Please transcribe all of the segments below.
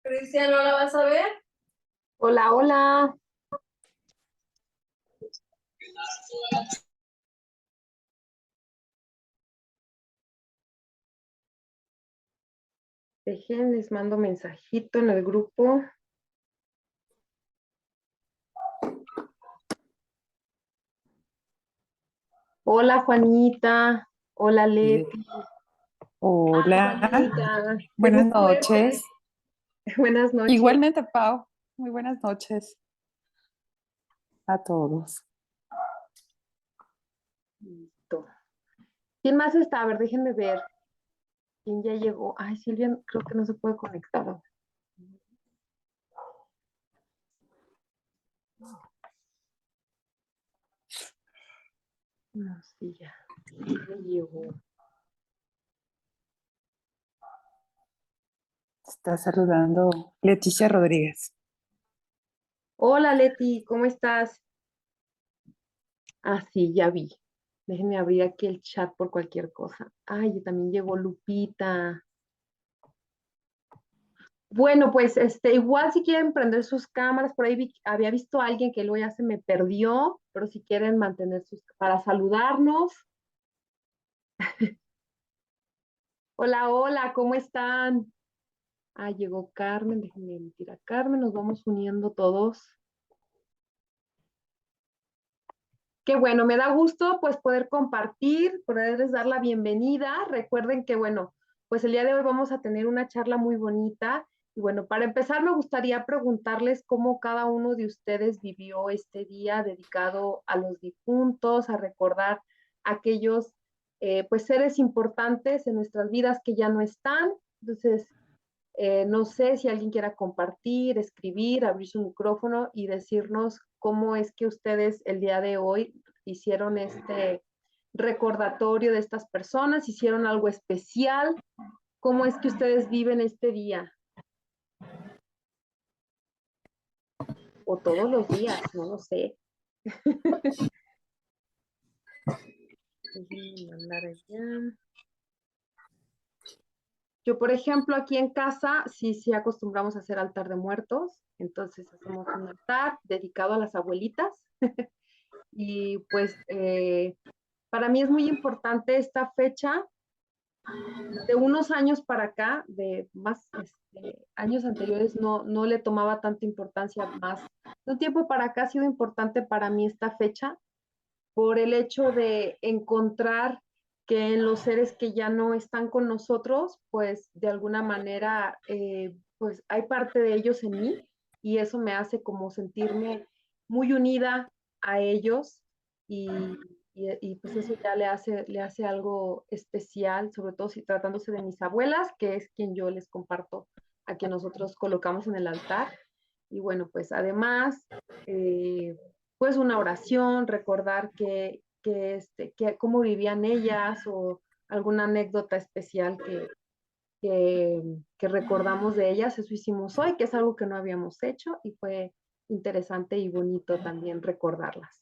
Cristian, ¿no la vas a ver? Hola, hola. Dejen, les mando mensajito en el grupo. Hola, Juanita. Hola, Leti. Hola, Juanita. Qué buenas gusto verte. noches. Buenas noches. Igualmente, Pau, muy buenas noches a todos. Listo. ¿Quién más está? A ver, déjenme ver. ¿Quién ya llegó? Ay, Silvia, creo que no se puede conectar. No, sí, ya. Ya llegó. Está saludando Leticia Rodríguez. Hola, Leti, ¿cómo estás? Ah, sí, ya vi. Déjenme abrir aquí el chat por cualquier cosa. Ay, y también llegó Lupita. Bueno, pues igual si quieren prender sus cámaras, por ahí había visto a alguien que luego ya se me perdió, pero si quieren mantener para saludarnos. Hola, hola, ¿cómo están? Ah, llegó Carmen, déjenme emitir a Carmen, nos vamos uniendo todos. Qué bueno, me da gusto pues poder compartir, poderles dar la bienvenida. Recuerden que bueno, pues el día de hoy vamos a tener una charla muy bonita. Y bueno, para empezar me gustaría preguntarles cómo cada uno de ustedes vivió este día dedicado a los difuntos, a recordar aquellos pues seres importantes en nuestras vidas que ya no están. Entonces, no sé si alguien quiera compartir, escribir, abrir su micrófono y decirnos cómo es que ustedes el día de hoy hicieron este recordatorio de estas personas, hicieron algo especial, cómo es que ustedes viven este día o todos los días, no lo sé. Déjenme mandar allá. Yo, por ejemplo, aquí en casa sí acostumbramos a hacer altar de muertos, entonces hacemos un altar dedicado a las abuelitas y pues para mí es muy importante esta fecha. De unos años para acá, de más años anteriores, no le tomaba tanta importancia más. De un tiempo para acá ha sido importante para mí esta fecha por el hecho de encontrar que en los seres que ya no están con nosotros, pues de alguna manera, pues hay parte de ellos en mí y eso me hace como sentirme muy unida a ellos y, pues eso ya le hace algo especial, sobre todo si tratándose de mis abuelas, que es quien yo les comparto, a quien nosotros colocamos en el altar. Y bueno, pues además, pues una oración, recordar que cómo vivían ellas o alguna anécdota especial que recordamos de ellas, eso hicimos hoy, que es algo que no habíamos hecho y fue interesante y bonito también recordarlas.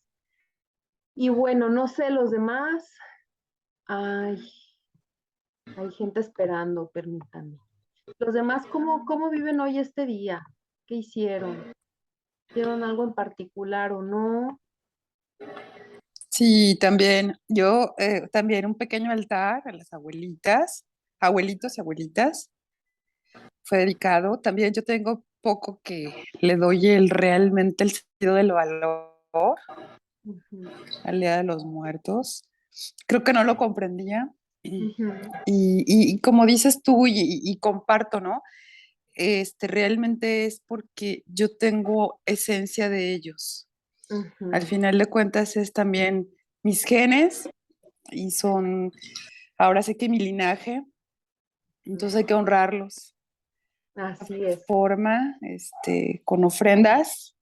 Y bueno, no sé, los demás, ay, hay gente esperando, permítanme. Los demás, ¿cómo viven hoy este día? ¿Qué hicieron? ¿Hicieron algo en particular o no? Sí, también, yo también un pequeño altar a las abuelitas, abuelitos y abuelitas, fue dedicado. También yo tengo poco que le doy realmente el sentido del valor Ujú, al Día de los Muertos. Creo que no lo comprendía. ujú, Y como dices tú, y comparto, ¿no? Realmente es porque yo tengo esencia de ellos. Al ujú. final de cuentas es también mis genes y son, ahora sé que mi linaje, entonces hay que honrarlos. Así es. Forma, con ofrendas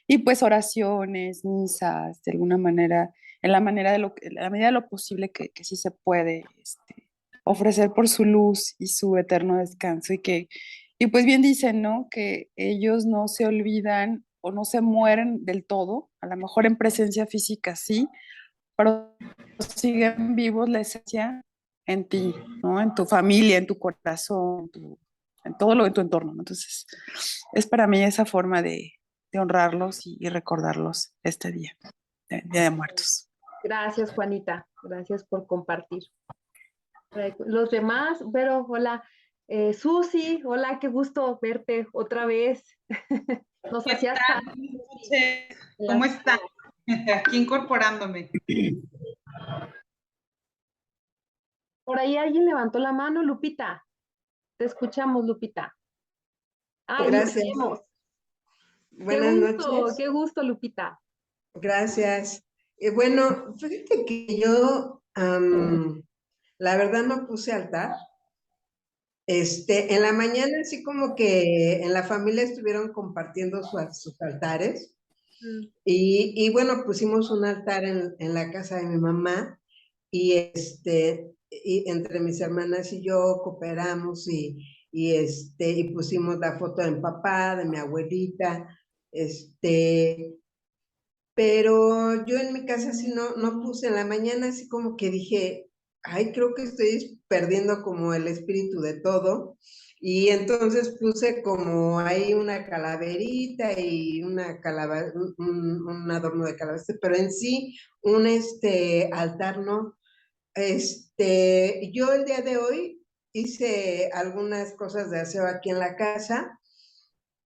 y pues oraciones, misas, de alguna manera, en la medida de lo posible que sí se puede, ofrecer por su luz y su eterno descanso y pues bien dicen, ¿no? Que ellos no se olvidan o no se mueren del todo, a lo mejor en presencia física sí, pero siguen vivos la esencia en ti, ¿no? En tu familia, en tu corazón, en todo lo en tu entorno, ¿no? Entonces, es para mí esa forma de honrarlos y recordarlos este día, Día de Muertos. Gracias, Juanita. Gracias por compartir. Los demás, pero hola. Susi, hola, qué gusto verte otra vez. Nos ¿Qué hacías tal? falta, Buenas Susi, noches. en ¿Cómo las- están? Aquí incorporándome. Por ahí alguien levantó la mano, Lupita. Te escuchamos, Lupita. Ay, nos Gracias. vemos. Buenas noches. Qué gusto, Lupita. Gracias. Bueno, fíjate que yo, la verdad, no puse altar. En la mañana, así como que en la familia estuvieron compartiendo sus altares. Y bueno, pusimos un altar en la casa de mi mamá. Y entre mis hermanas y yo cooperamos y pusimos la foto de mi papá, de mi abuelita. Pero yo en mi casa sí no puse en la mañana, así como que dije, ay, creo que estoy perdiendo como el espíritu de todo. Y entonces puse como ahí una calaverita y un adorno de calabaza, pero en sí un altar no. Yo el día de hoy hice algunas cosas de aseo aquí en la casa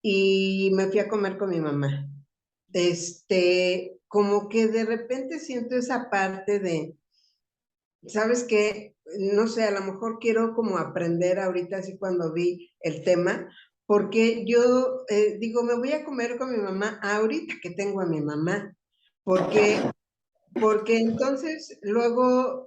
y me fui a comer con mi mamá. Como que de repente siento esa parte de, ¿sabes qué? No sé, a lo mejor quiero como aprender ahorita, así cuando vi el tema, porque yo digo, me voy a comer con mi mamá ahorita que tengo a mi mamá, porque entonces luego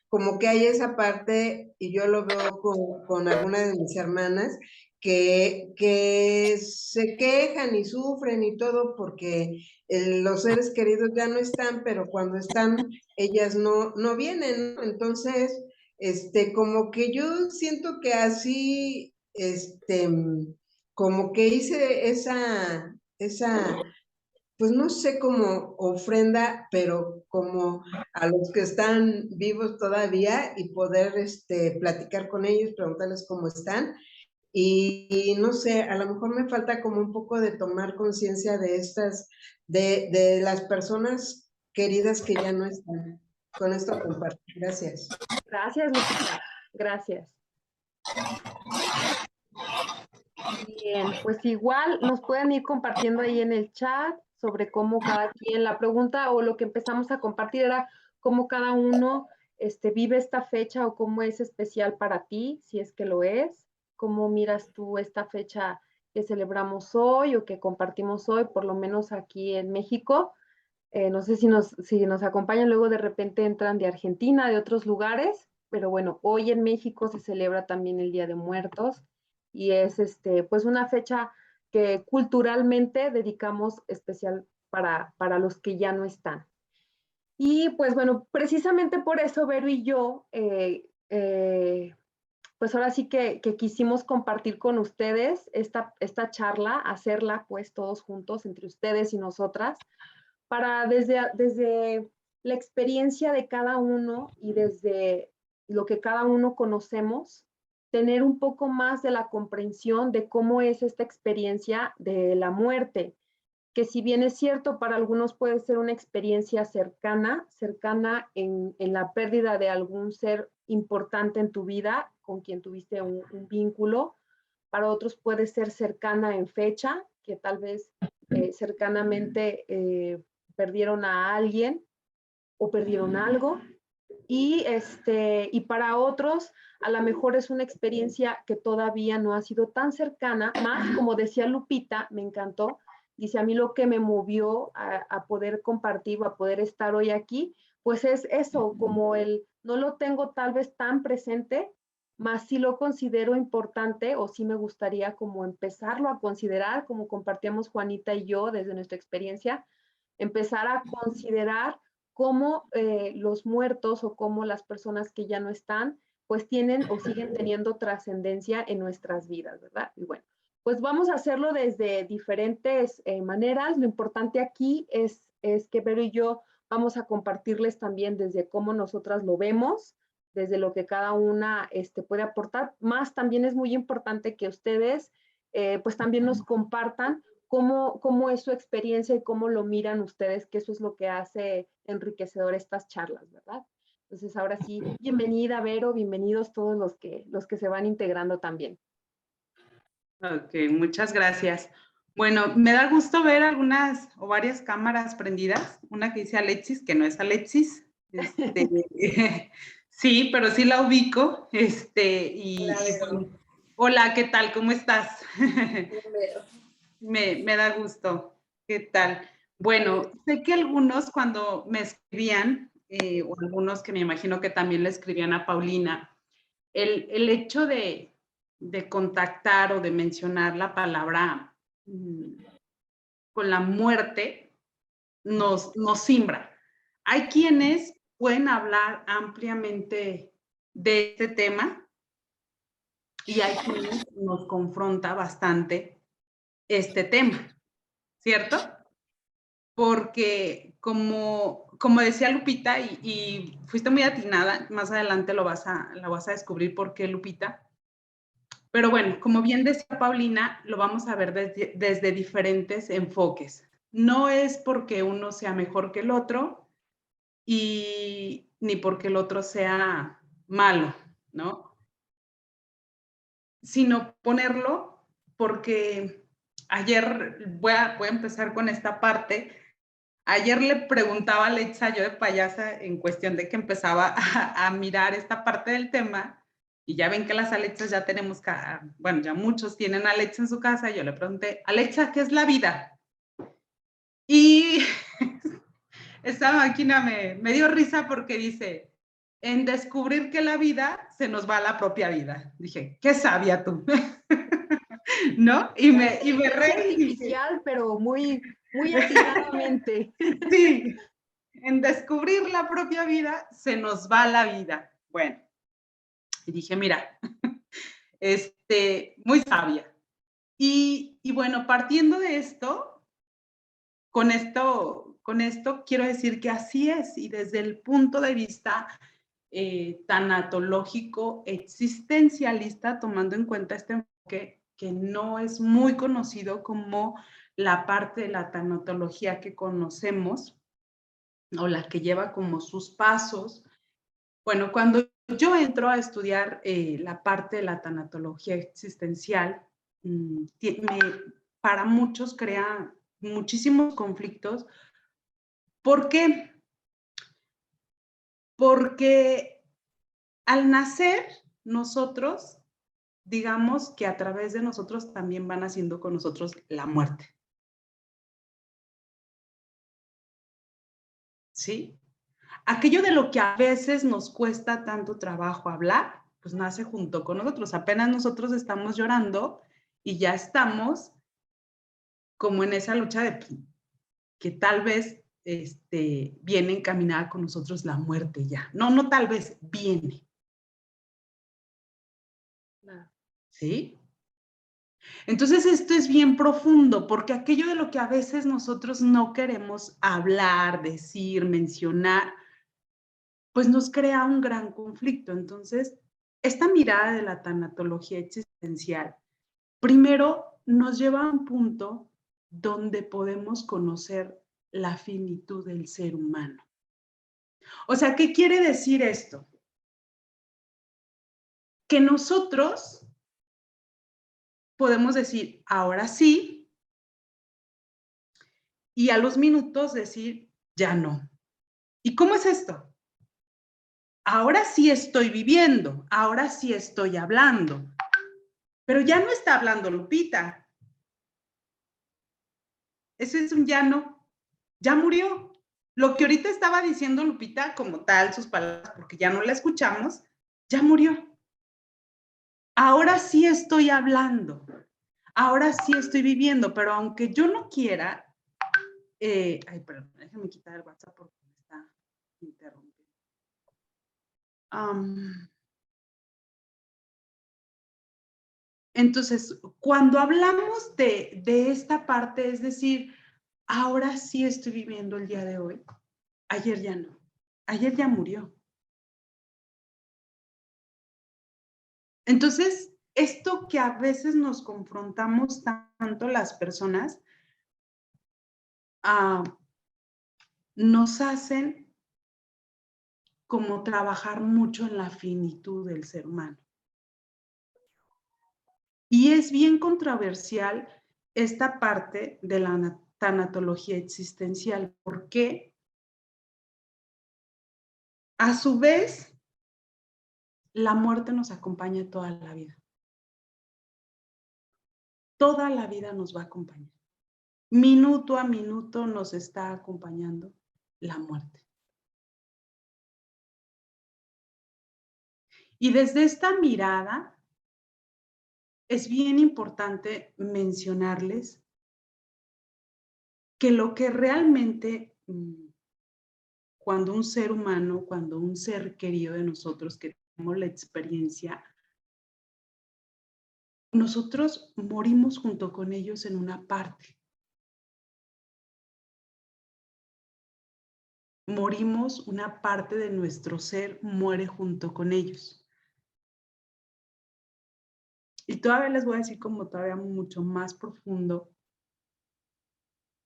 como que hay esa parte, y yo lo veo con algunas de mis hermanas, que se quejan y sufren y todo porque los seres queridos ya no están, pero cuando están, ellas no vienen, ¿no? Entonces, como que yo siento que así, como que hice esa pues no sé, como ofrenda, pero como a los que están vivos todavía y poder platicar con ellos, preguntarles cómo están. Y no sé, a lo mejor me falta como un poco de tomar conciencia de de las personas queridas que ya no están. Con esto comparto. Gracias. Gracias, Lupita. Gracias. Bien, pues igual nos pueden ir compartiendo ahí en el chat sobre cómo cada quien, la pregunta o lo que empezamos a compartir era cómo cada uno vive esta fecha o cómo es especial para ti, si es que lo es, cómo miras tú esta fecha que celebramos hoy o que compartimos hoy, por lo menos aquí en México. No sé si nos acompañan, luego de repente entran de Argentina, de otros lugares, pero bueno, hoy en México se celebra también el Día de Muertos y es pues una fecha que culturalmente dedicamos especial para los que ya no están. Y pues bueno, precisamente por eso Vero y yo, pues ahora sí que quisimos compartir con ustedes esta charla, hacerla pues todos juntos entre ustedes y nosotras, para desde la experiencia de cada uno y desde lo que cada uno conocemos, tener un poco más de la comprensión de cómo es esta experiencia de la muerte, que si bien es cierto, para algunos puede ser una experiencia cercana en la pérdida de algún ser importante en tu vida, con quien tuviste un vínculo, para otros puede ser cercana en fecha, que tal vez cercanamente perdieron a alguien o perdieron algo. Y para otros, a lo mejor es una experiencia que todavía no ha sido tan cercana, más como decía Lupita, me encantó, dice a mí lo que me movió a poder compartir o a poder estar hoy aquí, pues es eso, como no lo tengo tal vez tan presente, más sí lo considero importante o sí me gustaría como empezarlo a considerar, como compartíamos Juanita y yo desde nuestra experiencia, empezar a considerar cómo los muertos o cómo las personas que ya no están, pues tienen o siguen teniendo trascendencia en nuestras vidas, ¿verdad? Y bueno, pues vamos a hacerlo desde diferentes maneras. Lo importante aquí es que Vero y yo vamos a compartirles también desde cómo nosotras lo vemos, desde lo que cada una puede aportar. Más también es muy importante que ustedes pues también nos compartan cómo es su experiencia y cómo lo miran ustedes, que eso es lo que hace enriquecedor estas charlas, ¿verdad? Entonces, ahora sí, bienvenida, Vero, bienvenidos todos los que se van integrando también. Ok, muchas gracias. Bueno, me da gusto ver algunas o varias cámaras prendidas. Una que dice Alexis, que no es Alexis. Sí, pero sí la ubico. Hola, ¿qué tal? ¿Cómo estás? Me da gusto. ¿Qué tal? Bueno, sé que algunos cuando me escribían, o algunos que me imagino que también le escribían a Paulina, el hecho de contactar o de mencionar la palabra con la muerte nos simbra. Hay quienes pueden hablar ampliamente de este tema y hay quienes nos confronta bastante este tema, ¿cierto? Porque como decía Lupita, y fuiste muy atinada, más adelante la vas a descubrir por qué, Lupita. Pero bueno, como bien decía Paulina, lo vamos a ver desde diferentes enfoques. No es porque uno sea mejor que el otro ni porque el otro sea malo, ¿no? Sino ponerlo porque ayer, voy a empezar con esta parte. Ayer le preguntaba a Alexa, yo de payasa, en cuestión de que empezaba a mirar esta parte del tema, y ya ven que las Alexas ya tenemos, bueno, ya muchos tienen Alexa en su casa, y yo le pregunté, Alexa, ¿qué es la vida? Y esta máquina me dio risa porque dice, en descubrir que la vida se nos va a la propia vida. Dije, qué sabia tú, ¿no? Y me reí. Artificial, pero muy atinadamente. Sí, en descubrir la propia vida se nos va la vida. Bueno, y dije, mira, muy sabia. Y bueno, partiendo de esto, con esto quiero decir que así es, y desde el punto de vista tanatológico, existencialista, tomando en cuenta este enfoque que no es muy conocido como la parte de la tanatología que conocemos, o la que lleva como sus pasos. Bueno, cuando yo entro a estudiar la parte de la tanatología existencial, para muchos crea muchísimos conflictos. ¿Por qué? Porque al nacer nosotros, digamos que a través de nosotros también van haciendo con nosotros la muerte. ¿Sí? Aquello de lo que a veces nos cuesta tanto trabajo hablar, pues nace junto con nosotros. Apenas nosotros estamos llorando y ya estamos como en esa lucha de que tal vez viene encaminada con nosotros la muerte ya. No tal vez, viene. ¿Sí? Entonces esto es bien profundo porque aquello de lo que a veces nosotros no queremos hablar, decir, mencionar, pues nos crea un gran conflicto. Entonces, esta mirada de la tanatología existencial, primero nos lleva a un punto donde podemos conocer la finitud del ser humano. O sea, ¿qué quiere decir esto? Que nosotros podemos decir, ahora sí, y a los minutos decir, ya no. ¿Y cómo es esto? Ahora sí estoy viviendo, ahora sí estoy hablando, pero ya no está hablando Lupita. Eso es un ya no, ya murió. Lo que ahorita estaba diciendo Lupita, como tal, sus palabras, porque ya no la escuchamos, ya murió. Ahora sí estoy hablando, ahora sí estoy viviendo, pero aunque yo no quiera, ay, perdón, déjame quitar el WhatsApp porque me está interrumpiendo. Entonces, cuando hablamos de esta parte, es decir, ahora sí estoy viviendo el día de hoy, ayer ya no, ayer ya murió. Entonces, esto que a veces nos confrontamos tanto las personas, nos hacen como trabajar mucho en la finitud del ser humano. Y es bien controversial esta parte de la tanatología existencial, porque a su vez la muerte nos acompaña toda la vida. Toda la vida nos va a acompañar. Minuto a minuto nos está acompañando la muerte. Y desde esta mirada, es bien importante mencionarles que lo que realmente, cuando un ser humano, cuando un ser querido de nosotros que tenemos la experiencia, nosotros morimos junto con ellos en una parte. Morimos, una parte de nuestro ser muere junto con ellos. Y todavía les voy a decir como todavía mucho más profundo.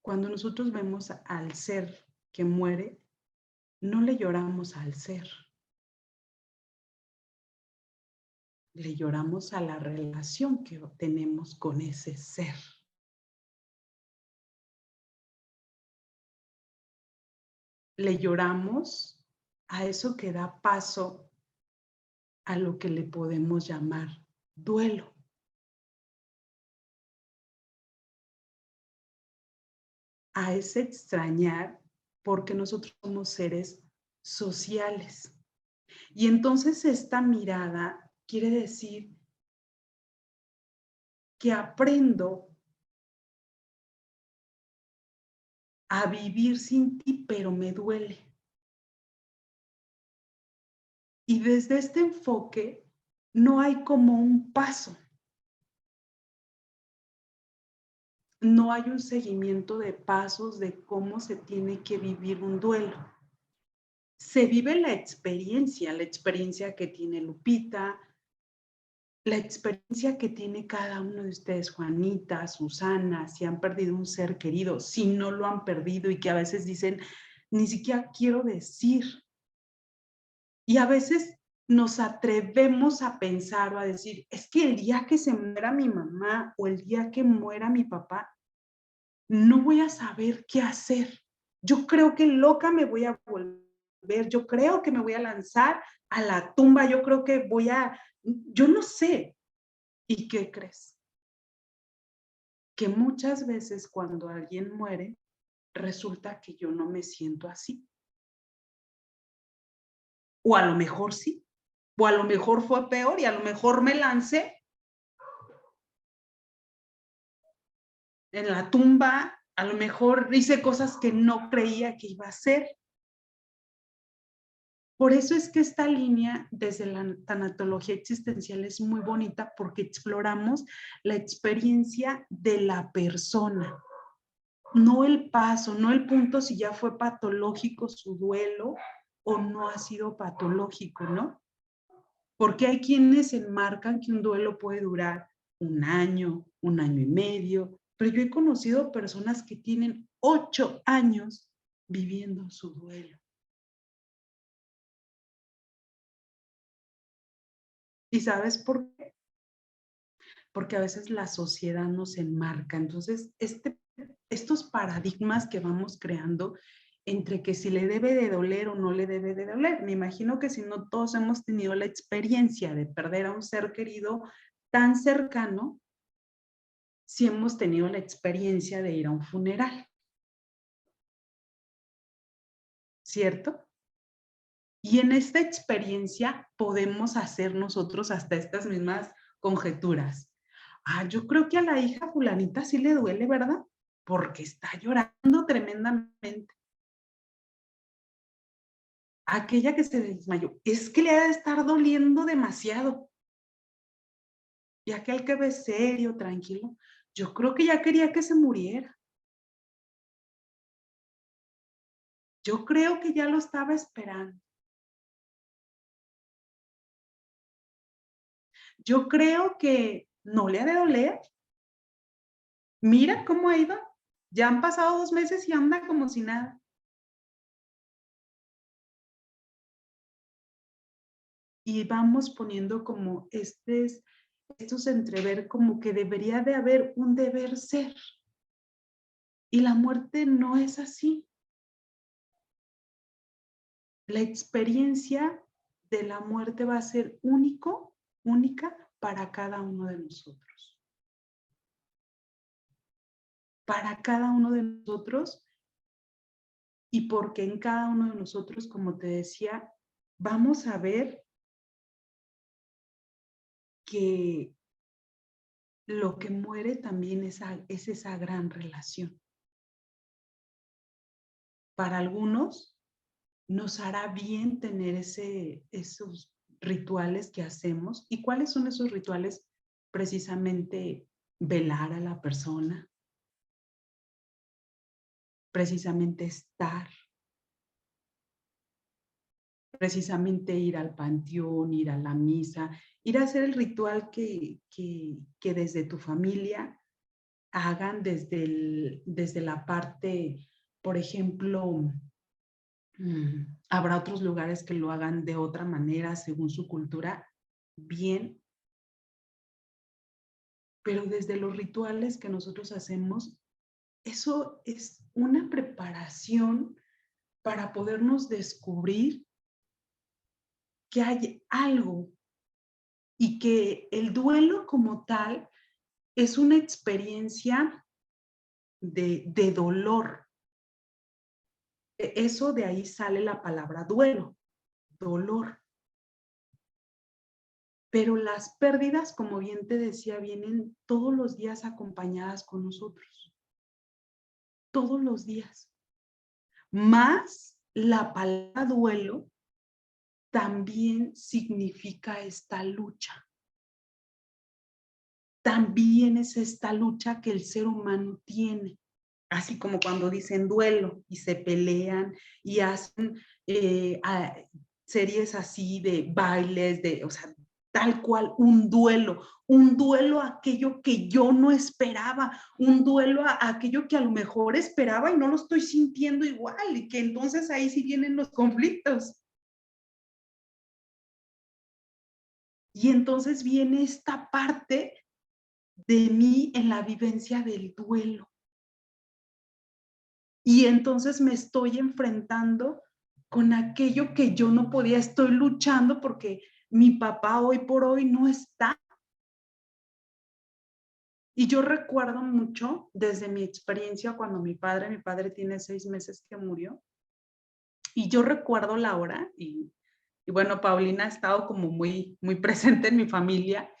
Cuando nosotros vemos al ser que muere, no le lloramos al ser. Le lloramos a la relación que tenemos con ese ser. Le lloramos a eso que da paso a lo que le podemos llamar duelo. A ese extrañar, porque nosotros somos seres sociales. Y entonces esta mirada quiere decir que aprendo a vivir sin ti, pero me duele. Y desde este enfoque no hay como un paso. No hay un seguimiento de pasos de cómo se tiene que vivir un duelo. Se vive la experiencia que tiene Lupita, la experiencia que tiene cada uno de ustedes, Juanita, Susana, si han perdido un ser querido, si no lo han perdido y que a veces dicen, ni siquiera quiero decir. Y a veces nos atrevemos a pensar o a decir, es que el día que se muera mi mamá o el día que muera mi papá, no voy a saber qué hacer. Yo creo que loca me voy a volver, yo creo que me voy a lanzar a la tumba, yo creo que yo no sé. ¿Y qué crees? Que muchas veces cuando alguien muere, resulta que yo no me siento así. O a lo mejor sí, o a lo mejor fue peor y a lo mejor me lancé en la tumba, a lo mejor hice cosas que no creía que iba a hacer. Por eso es que esta línea desde la tanatología existencial es muy bonita porque exploramos la experiencia de la persona, no el paso, no el punto si ya fue patológico su duelo o no ha sido patológico, ¿no? Porque hay quienes enmarcan que un duelo puede durar un año y medio, pero yo he conocido personas que tienen 8 años viviendo su duelo. ¿Y sabes por qué? Porque a veces la sociedad nos enmarca. Entonces, estos paradigmas que vamos creando entre que si le debe de doler o no le debe de doler. Me imagino que si no todos hemos tenido la experiencia de perder a un ser querido tan cercano, si hemos tenido la experiencia de ir a un funeral. ¿Cierto? Y en esta experiencia podemos hacer nosotros hasta estas mismas conjeturas. Yo creo que a la hija fulanita sí le duele, ¿verdad? Porque está llorando tremendamente. Aquella que se desmayó, es que le ha de estar doliendo demasiado. Y aquel que ve serio, tranquilo, yo creo que ya quería que se muriera. Yo creo que ya lo estaba esperando. Yo creo que no le ha de doler. Mira cómo ha ido. Ya han pasado 2 meses y anda como si nada. Y vamos poniendo como estos entrever como que debería de haber un deber ser. Y la muerte no es así. La experiencia de la muerte va a ser única para cada uno de nosotros. Para cada uno de nosotros, y porque en cada uno de nosotros, como te decía, vamos a ver que lo que muere también es esa gran relación. Para algunos nos hará bien tener esos rituales que hacemos. ¿Y cuáles son esos rituales? Precisamente velar a la persona, precisamente estar, precisamente ir al panteón, ir a la misa, ir a hacer el ritual que desde tu familia hagan desde la parte, por ejemplo, habrá otros lugares que lo hagan de otra manera según su cultura, bien, pero desde los rituales que nosotros hacemos, eso es una preparación para podernos descubrir que hay algo y que el duelo como tal es una experiencia de dolor. Eso de ahí sale la palabra duelo, dolor. Pero las pérdidas, como bien te decía, vienen todos los días acompañadas con nosotros. Todos los días. Más la palabra duelo también significa esta lucha. También es esta lucha que el ser humano tiene. Así como cuando dicen duelo y se pelean y hacen series así de bailes, o sea, tal cual un duelo a aquello que yo no esperaba, un duelo a aquello que a lo mejor esperaba y no lo estoy sintiendo igual, y que entonces ahí sí vienen los conflictos. Y entonces viene esta parte de mí en la vivencia del duelo. Y entonces me estoy enfrentando con aquello que yo no podía, estoy luchando porque mi papá hoy por hoy no está. Y yo recuerdo mucho desde mi experiencia cuando mi padre tiene 6 meses que murió, y yo recuerdo la hora, y bueno, Paulina ha estado como muy, muy presente en mi familia,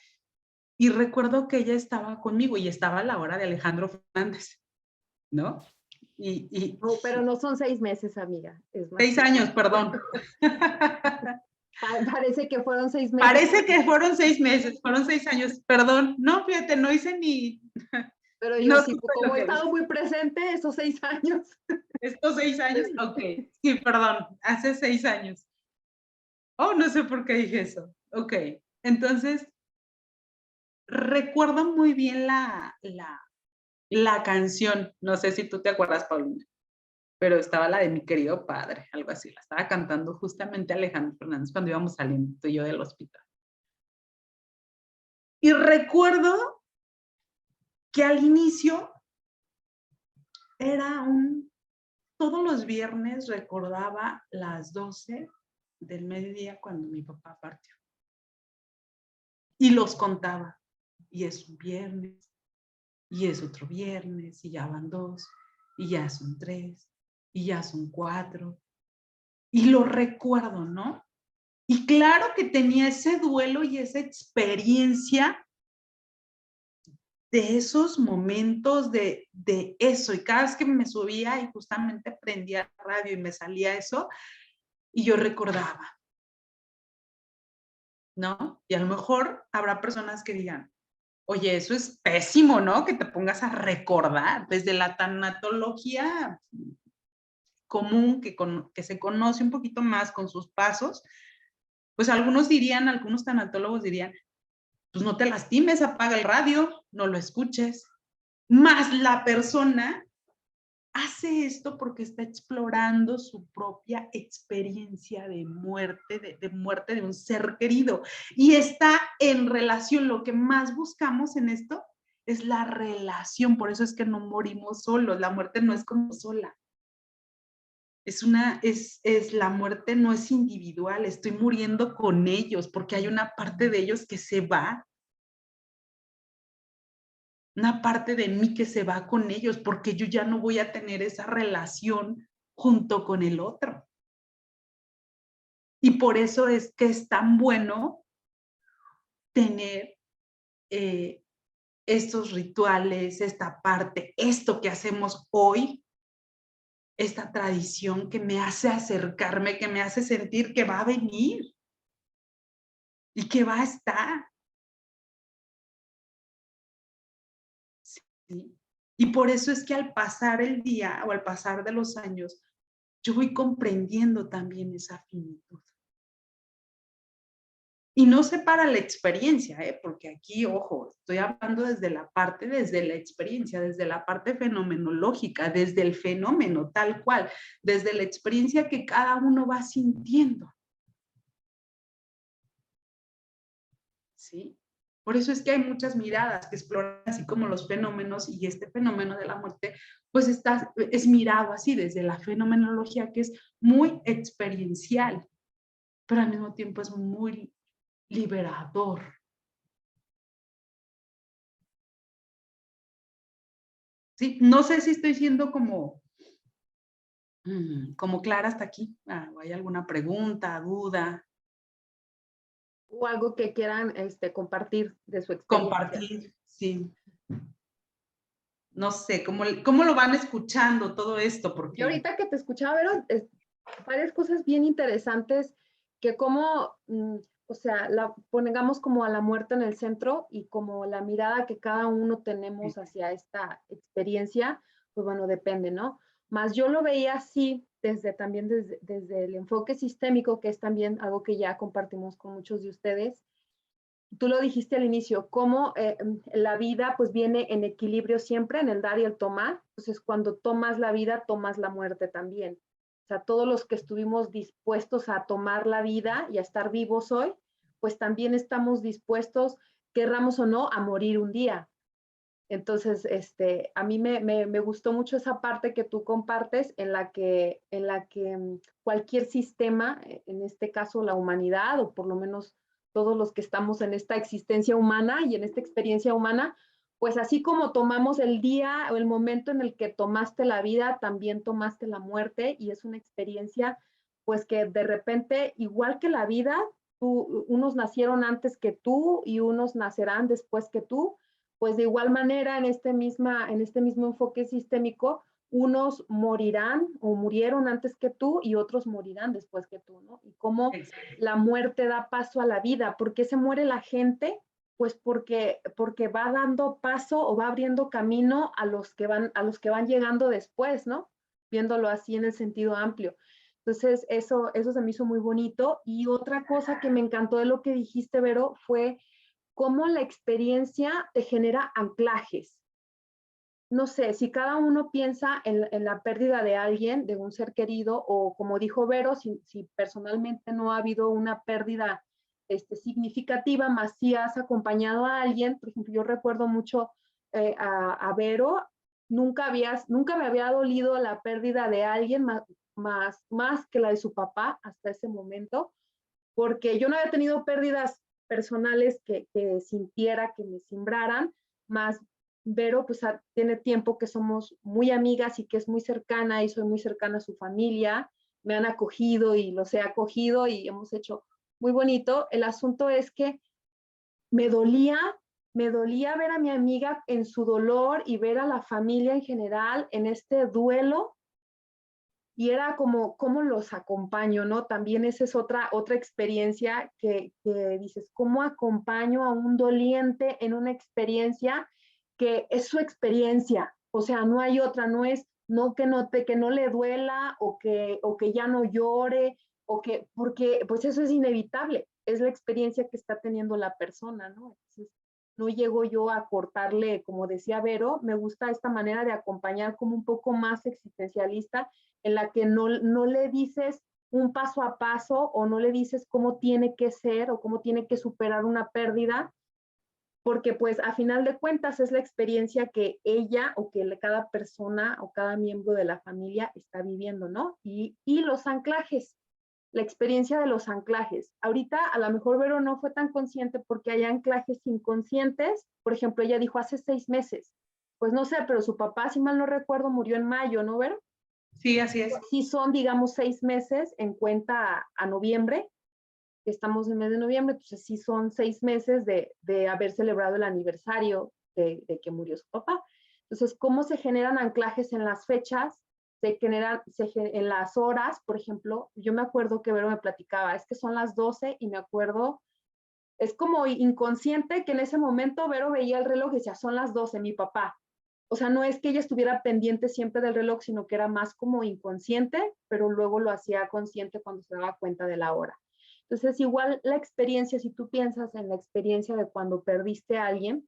y recuerdo que ella estaba conmigo y estaba a la hora de Alejandro Fernández, ¿no? No, pero no son 6 meses, amiga. Es más 6 años, perdón. Parece que fueron 6 meses. Parece que fueron 6 meses, fueron 6 años, perdón. No, fíjate, no hice ni... Pero yo no, sí, como he estado muy presente esos 6 años. Estos 6 años, ok. Sí, perdón, hace 6 años. Oh, no sé por qué dije eso. Ok, entonces, recuerdo muy bien la canción. No sé si tú te acuerdas, Paulina, pero estaba la de Mi querido padre, algo así. La estaba cantando justamente Alejandro Fernández cuando íbamos saliendo tú y yo del hospital. Y recuerdo que al inicio era todos los viernes recordaba las 12 del mediodía cuando mi papá partió. Y los contaba. Y es un viernes, y es otro viernes, y ya van 2, y ya son 3, y ya son 4. Y lo recuerdo, ¿no? Y claro que tenía ese duelo y esa experiencia de esos momentos de eso. Y cada vez que me subía y justamente prendía la radio y me salía eso, y yo recordaba, ¿no? Y a lo mejor habrá personas que digan, oye, eso es pésimo, ¿no? Que te pongas a recordar desde la tanatología. común, que se conoce un poquito más con sus pasos, pues algunos tanatólogos dirían, pues no te lastimes, apaga el radio, no lo escuches. Más la persona hace esto porque está explorando su propia experiencia de muerte, de muerte de un ser querido. Y está en relación, lo que más buscamos en esto es la relación, por eso es que no morimos solos, la muerte no es como sola. La muerte no es individual, estoy muriendo con ellos, porque hay una parte de ellos que se va. Una parte de mí que se va con ellos, porque yo ya no voy a tener esa relación junto con el otro. Y por eso es que es tan bueno tener estos rituales, esta parte, esto que hacemos hoy, esta tradición que me hace acercarme, que me hace sentir que va a venir y que va a estar. ¿Sí? Y por eso es que al pasar el día o al pasar de los años, yo voy comprendiendo también esa finitud. Y no sé para la experiencia, porque aquí, ojo, estoy hablando desde la experiencia, desde la parte fenomenológica, desde el fenómeno tal cual, desde la experiencia que cada uno va sintiendo. ¿Sí? Por eso es que hay muchas miradas que exploran así como los fenómenos, y este fenómeno de la muerte, pues es mirado así desde la fenomenología, que es muy experiencial, pero al mismo tiempo es muy liberador. ¿Sí? No sé si estoy siendo como clara hasta aquí. ¿O hay alguna pregunta, duda? O algo que quieran compartir de su experiencia. Compartir, sí. No sé, ¿cómo lo van escuchando todo esto? Porque yo ahorita que te escuchaba, Vero, varias cosas bien interesantes que como, o sea, pongamos como a la muerte en el centro y como la mirada que cada uno tenemos hacia esta experiencia, pues bueno, depende, ¿no? Más yo lo veía así también desde el enfoque sistémico, que es también algo que ya compartimos con muchos de ustedes. Tú lo dijiste al inicio, cómo la vida pues viene en equilibrio siempre, en el dar y el tomar. Entonces, cuando tomas la vida, tomas la muerte también. O sea, todos los que estuvimos dispuestos a tomar la vida y a estar vivos hoy, pues también estamos dispuestos, querramos o no, a morir un día. Entonces, a mí me gustó mucho esa parte que tú compartes en la que cualquier sistema, en este caso la humanidad, o por lo menos todos los que estamos en esta existencia humana y en esta experiencia humana, pues así como tomamos el día o el momento en el que tomaste la vida, también tomaste la muerte, y es una experiencia pues que de repente, igual que la vida, unos nacieron antes que tú y unos nacerán después que tú, pues de igual manera en este mismo enfoque sistémico, unos morirán o murieron antes que tú y otros morirán después que tú, ¿no? Y cómo la muerte da paso a la vida. ¿Por qué se muere la gente? Pues porque va dando paso o va abriendo camino a los que van llegando después, ¿no? Viéndolo así en el sentido amplio. Entonces, eso se me hizo muy bonito. Y otra cosa que me encantó de lo que dijiste, Vero, fue cómo la experiencia te genera anclajes. No sé, si cada uno piensa en la pérdida de alguien, de un ser querido, o como dijo Vero, si personalmente no ha habido una pérdida significativa, más si has acompañado a alguien. Por ejemplo, yo recuerdo mucho a Vero, nunca me había dolido la pérdida de alguien más que la de su papá hasta ese momento, porque yo no había tenido pérdidas personales que sintiera, que me cimbraran, más Vero pues tiene tiempo que somos muy amigas y que es muy cercana, y soy muy cercana a su familia, me han acogido y los he acogido y hemos hecho muy bonito. El asunto es que me dolía ver a mi amiga en su dolor y ver a la familia en general en este duelo, y era como, ¿cómo los acompaño, no? También esa es otra experiencia que dices, ¿cómo acompaño a un doliente en una experiencia que es su experiencia? O sea, no hay otra, no es que no le duela o que ya no llore, porque pues eso es inevitable, es la experiencia que está teniendo la persona, ¿no? Entonces, no llego yo a cortarle, como decía Vero, me gusta esta manera de acompañar como un poco más existencialista, en la que no le dices un paso a paso o no le dices cómo tiene que ser o cómo tiene que superar una pérdida, porque pues a final de cuentas es la experiencia que ella o que cada persona o cada miembro de la familia está viviendo, ¿no? Y los anclajes, la experiencia de los anclajes. Ahorita a lo mejor Vero no fue tan consciente porque hay anclajes inconscientes. Por ejemplo, ella dijo hace 6 meses. Pues no sé, pero su papá, si mal no recuerdo, murió en mayo, ¿no, Vero? Sí, así es. Sí son, digamos, 6 meses en cuenta a noviembre, que estamos en el mes de noviembre, entonces sí son 6 meses de haber celebrado el aniversario de que murió su papá. Entonces, ¿cómo se generan anclajes en las fechas? Se generan en las horas, por ejemplo. Yo me acuerdo que Vero me platicaba, es que son las 12 y me acuerdo, es como inconsciente que en ese momento Vero veía el reloj y decía, son las 12, mi papá. O sea, no es que ella estuviera pendiente siempre del reloj, sino que era más como inconsciente, pero luego lo hacía consciente cuando se daba cuenta de la hora. Entonces, igual la experiencia, si tú piensas en la experiencia de cuando perdiste a alguien,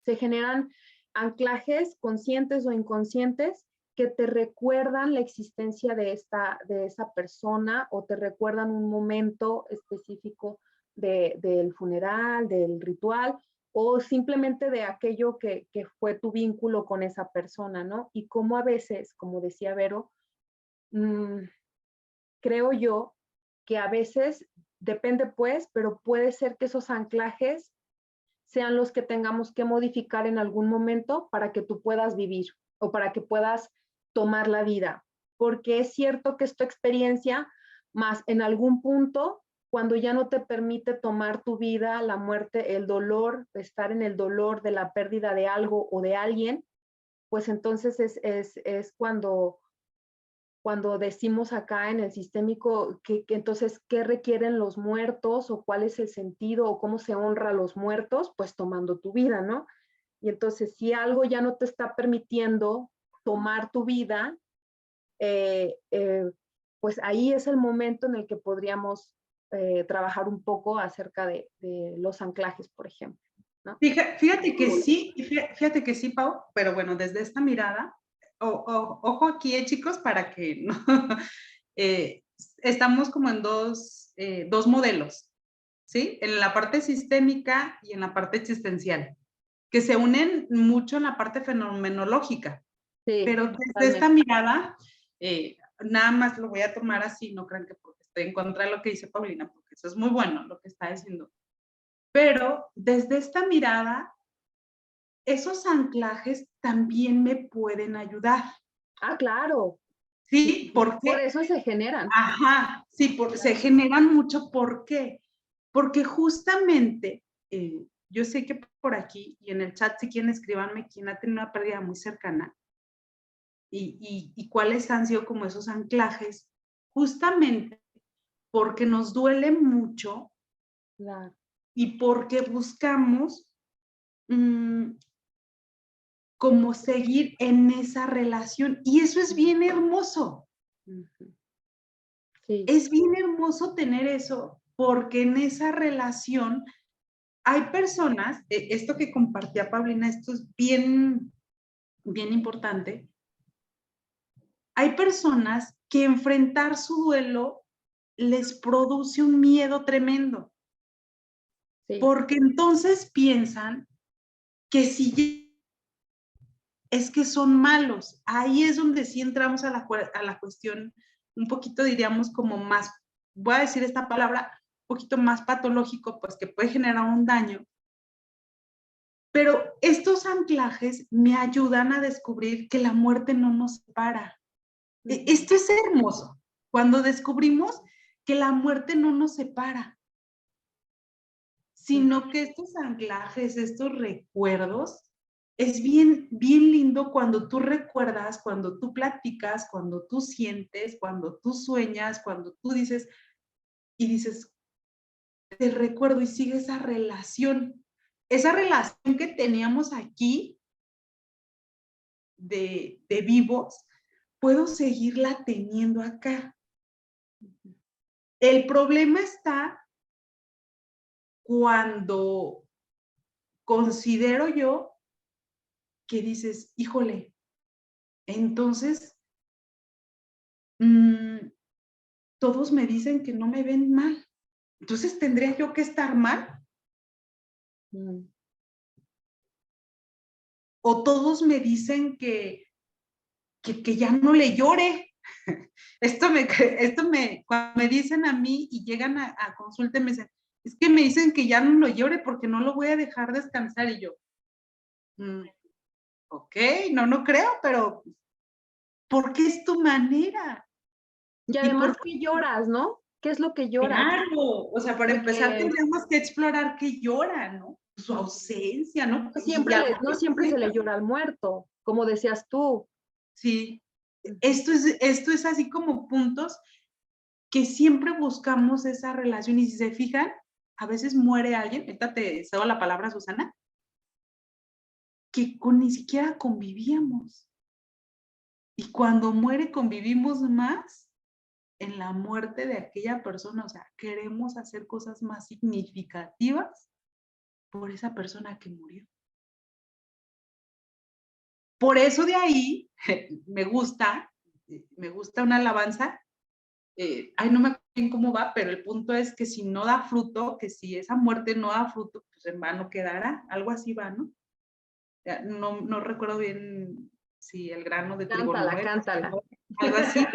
se generan anclajes conscientes o inconscientes que te recuerdan la existencia de esa persona o te recuerdan un momento específico del funeral, del ritual, o simplemente de aquello que fue tu vínculo con esa persona, ¿no? Y cómo a veces, como decía Vero, creo yo que a veces, depende pues, pero puede ser que esos anclajes sean los que tengamos que modificar en algún momento para que tú puedas vivir o para que puedas tomar la vida. Porque es cierto que es tu experiencia, más en algún punto, cuando ya no te permite tomar tu vida, la muerte, el dolor, estar en el dolor de la pérdida de algo o de alguien, pues entonces es cuando decimos acá en el sistémico que entonces, ¿qué requieren los muertos o cuál es el sentido o cómo se honra a los muertos? Pues tomando tu vida, ¿no? Y entonces, si algo ya no te está permitiendo tomar tu vida, pues ahí es el momento en el que podríamos trabajar un poco acerca de los anclajes, por ejemplo, ¿no? Fíjate que sí, Pau, pero bueno, desde esta mirada, ojo aquí, chicos, para que no, estamos como en dos modelos, ¿sí? En la parte sistémica y en la parte existencial, que se unen mucho en la parte fenomenológica, Sí, pero desde esta mirada, nada más lo voy a tomar así, no crean que porque estoy en contra de lo que dice Paulina, porque eso es muy bueno lo que está diciendo. Pero desde esta mirada, esos anclajes también me pueden ayudar. Ah, claro. ¿Sí? ¿Por qué? Por eso se generan. Ajá, sí, se generan mucho. ¿Por qué? Porque justamente, yo sé que por aquí y en el chat, si quieren escribanme quién ha tenido una pérdida muy cercana y cuáles han sido como esos anclajes, justamente porque nos duele mucho Claro. y porque buscamos como seguir en esa relación. Y eso es bien hermoso. Sí. Es bien hermoso tener eso, porque en esa relación hay personas, esto que compartía Paulina, esto es bien, bien importante. Hay personas que enfrentar su duelo les produce un miedo tremendo. Sí. Porque entonces piensan que si es que son malos. Ahí es donde sí entramos a la cuestión un poquito, diríamos, como más, voy a decir esta palabra, un poquito más patológico, pues que puede generar un daño. Pero estos anclajes me ayudan a descubrir que la muerte no nos separa. Esto es hermoso, cuando descubrimos que la muerte no nos separa, sino que estos anclajes, estos recuerdos, es bien, bien lindo cuando tú recuerdas, cuando tú platicas, cuando tú sientes, cuando tú sueñas, cuando tú dices, y dices, te recuerdo y sigue esa relación que teníamos aquí de vivos, puedo seguirla teniendo acá. El problema está cuando considero yo que dices, híjole, entonces todos me dicen que no me ven mal. Entonces, ¿tendría yo que estar mal? O todos me dicen que ya no le llore. Cuando me dicen a mí y llegan a consulta, me dicen, es que me dicen que ya no lo llore porque no lo voy a dejar descansar. Y yo, ok, no creo, pero ¿por qué es tu manera? Y además que lloras, ¿no? ¿Qué es lo que lloras? Claro, o sea, para empezar Porque tendríamos que explorar qué llora, ¿no? Su ausencia, ¿no? no siempre se le llora al muerto, como decías tú. Sí, esto es así como puntos que siempre buscamos esa relación, y si se fijan, a veces muere alguien, ahorita te cedo la palabra, Susana, que ni siquiera convivíamos. Y cuando muere convivimos más en la muerte de aquella persona, o sea, queremos hacer cosas más significativas por esa persona que murió. Por eso de ahí me gusta una alabanza. No me acuerdo bien cómo va, pero el punto es que si no da fruto, que si esa muerte no da fruto, pues en vano quedará. Algo así va, ¿no? No recuerdo bien si el grano de trigo no es. Cántala. Algo así.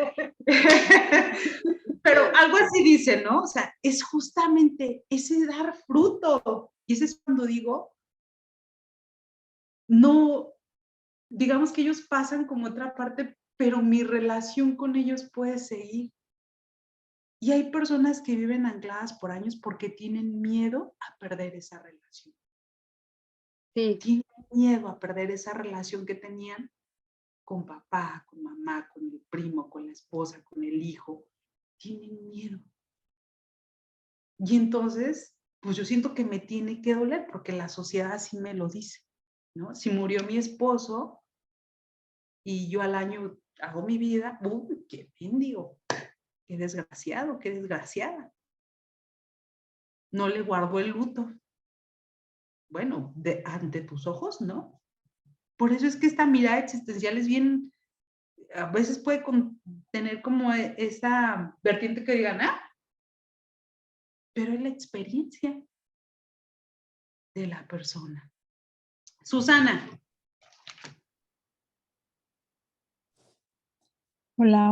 Pero algo así dice, ¿no? O sea, es justamente ese dar fruto. Y ese es cuando digo, no, digamos que ellos pasan como otra parte, pero mi relación con ellos puede seguir. Y hay personas que viven ancladas por años porque tienen miedo a perder esa relación. Sí. Tienen miedo a perder esa relación que tenían con papá, con mamá, con el primo, con la esposa, con el hijo. Tienen miedo. Y entonces, pues yo siento que me tiene que doler porque la sociedad así me lo dice, ¿no? Si murió mi esposo y yo al año hago mi vida, qué mendigo, qué desgraciado, qué desgraciada. No le guardo el luto. Bueno, ante tus ojos, ¿no? Por eso es que esta mirada existencial es bien, a veces puede tener como esa vertiente que digan, pero es la experiencia de la persona. Susana. Hola.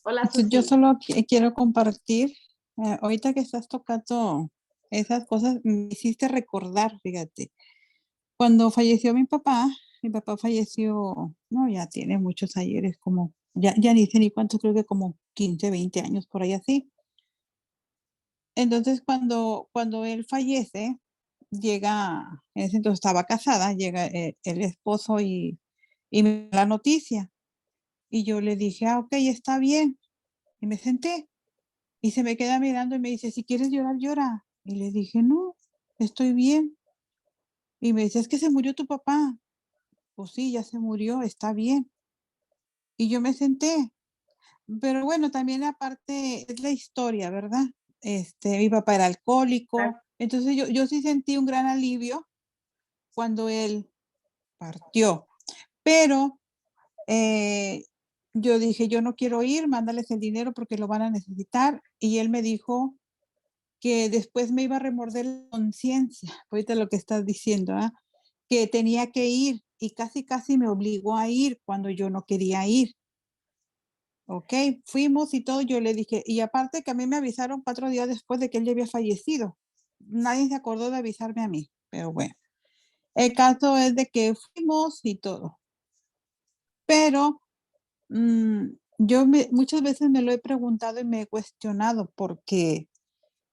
Hola, Susi. Yo solo quiero compartir, ahorita que estás tocando esas cosas, me hiciste recordar, fíjate, cuando falleció mi papá falleció, no, ya tiene muchos ayeres, como, ya ni sé ni cuántos, creo que como 15, 20 años, por ahí así. Entonces, cuando él fallece, llega, en ese entonces estaba casada, llega el esposo y me da la noticia. Y yo le dije, ok, está bien. Y me senté. Y se me queda mirando y me dice, si quieres llorar, llora. Y le dije, no, estoy bien. Y me dice, es que se murió tu papá. Pues sí, ya se murió, está bien. Y yo me senté. Pero bueno, también aparte es la historia, ¿verdad? Mi papá era alcohólico. Entonces yo sí sentí un gran alivio cuando él partió. Pero yo dije, yo no quiero ir, mándales el dinero porque lo van a necesitar. Y él me dijo que después me iba a remorder la conciencia, ahorita lo que estás diciendo, que tenía que ir y casi me obligó a ir cuando yo no quería ir. Ok, fuimos y todo, yo le dije, y aparte que a mí me avisaron 4 días después de que él ya había fallecido. Nadie se acordó de avisarme a mí, pero bueno. El caso es de que fuimos y todo. Pero yo muchas veces me lo he preguntado y me he cuestionado porque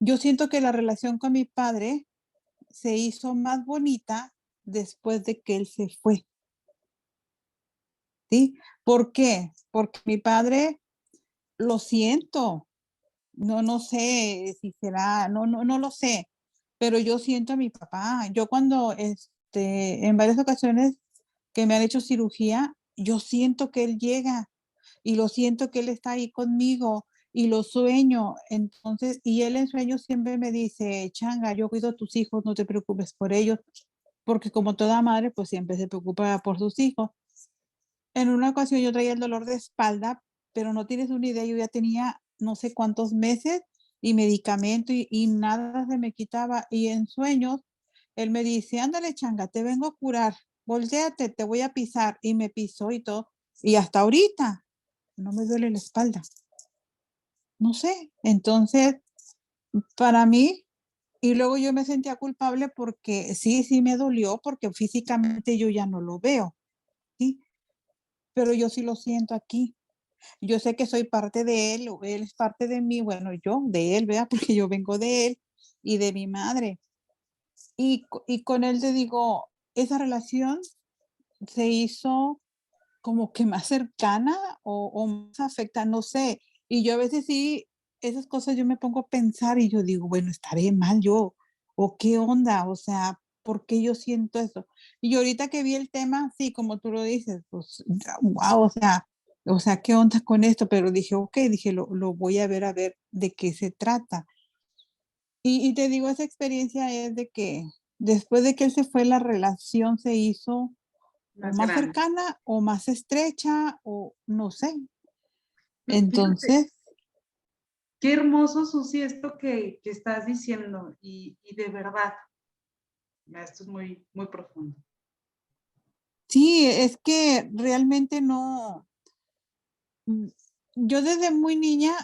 yo siento que la relación con mi padre se hizo más bonita después de que él se fue. ¿Sí? ¿Por qué? Porque mi padre, lo siento, no sé si será, no lo sé, pero yo siento a mi papá. Yo cuando, en varias ocasiones que me han hecho cirugía, yo siento que él llega, y lo siento que él está ahí conmigo y lo sueño. Entonces, y él en sueños siempre me dice, Changa, yo cuido a tus hijos, no te preocupes por ellos, porque como toda madre, pues siempre se preocupa por sus hijos. En una ocasión yo traía el dolor de espalda, pero no tienes una idea, yo ya tenía no sé cuántos meses y medicamento y nada se me quitaba. Y en sueños, él me dice, ándale, Changa, te vengo a curar, volteate, te voy a pisar. Y me pisó y todo. Y hasta ahorita no me duele la espalda. No sé. Entonces, para mí, y luego yo me sentía culpable porque sí me dolió, porque físicamente yo ya no lo veo, ¿sí? Pero yo sí lo siento aquí. Yo sé que soy parte de él, o él es parte de mí, bueno, yo de él, ¿verdad? Porque yo vengo de él y de mi madre. Y con él te digo, esa relación se hizo como que más cercana o más afecta, no sé. Y yo a veces sí, esas cosas yo me pongo a pensar y yo digo, bueno, estaré mal yo, o qué onda, o sea, ¿por qué yo siento eso? Y ahorita que vi el tema, sí, como tú lo dices, pues, wow, o sea, ¿qué onda con esto? Pero dije, ok, dije, lo voy a ver de qué se trata. Y te digo, esa experiencia es de que después de que él se fue, la relación se hizo o Más más grande. cercana o más estrecha o no sé. Fíjate, Entonces, qué hermoso, Susi, esto que estás diciendo y de verdad, esto es muy, muy profundo. sí, es que realmente no, mm, yo desde muy niña,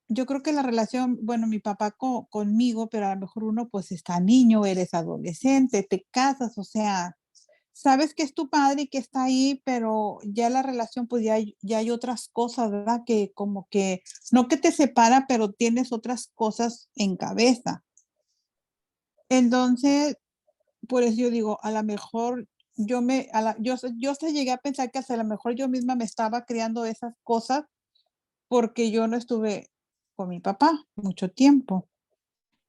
yo creo que la relación, bueno, mi papá conmigo, pero a lo mejor uno pues está niño, eres adolescente, te casas, o sea, sabes que es tu padre y que está ahí, pero ya la relación, pues ya hay otras cosas, ¿verdad? Que como que, no que te separa, pero tienes otras cosas en cabeza. Entonces, por eso yo digo, a lo mejor yo hasta llegué a pensar que hasta a lo mejor yo misma me estaba creando esas cosas porque yo no estuve con mi papá mucho tiempo,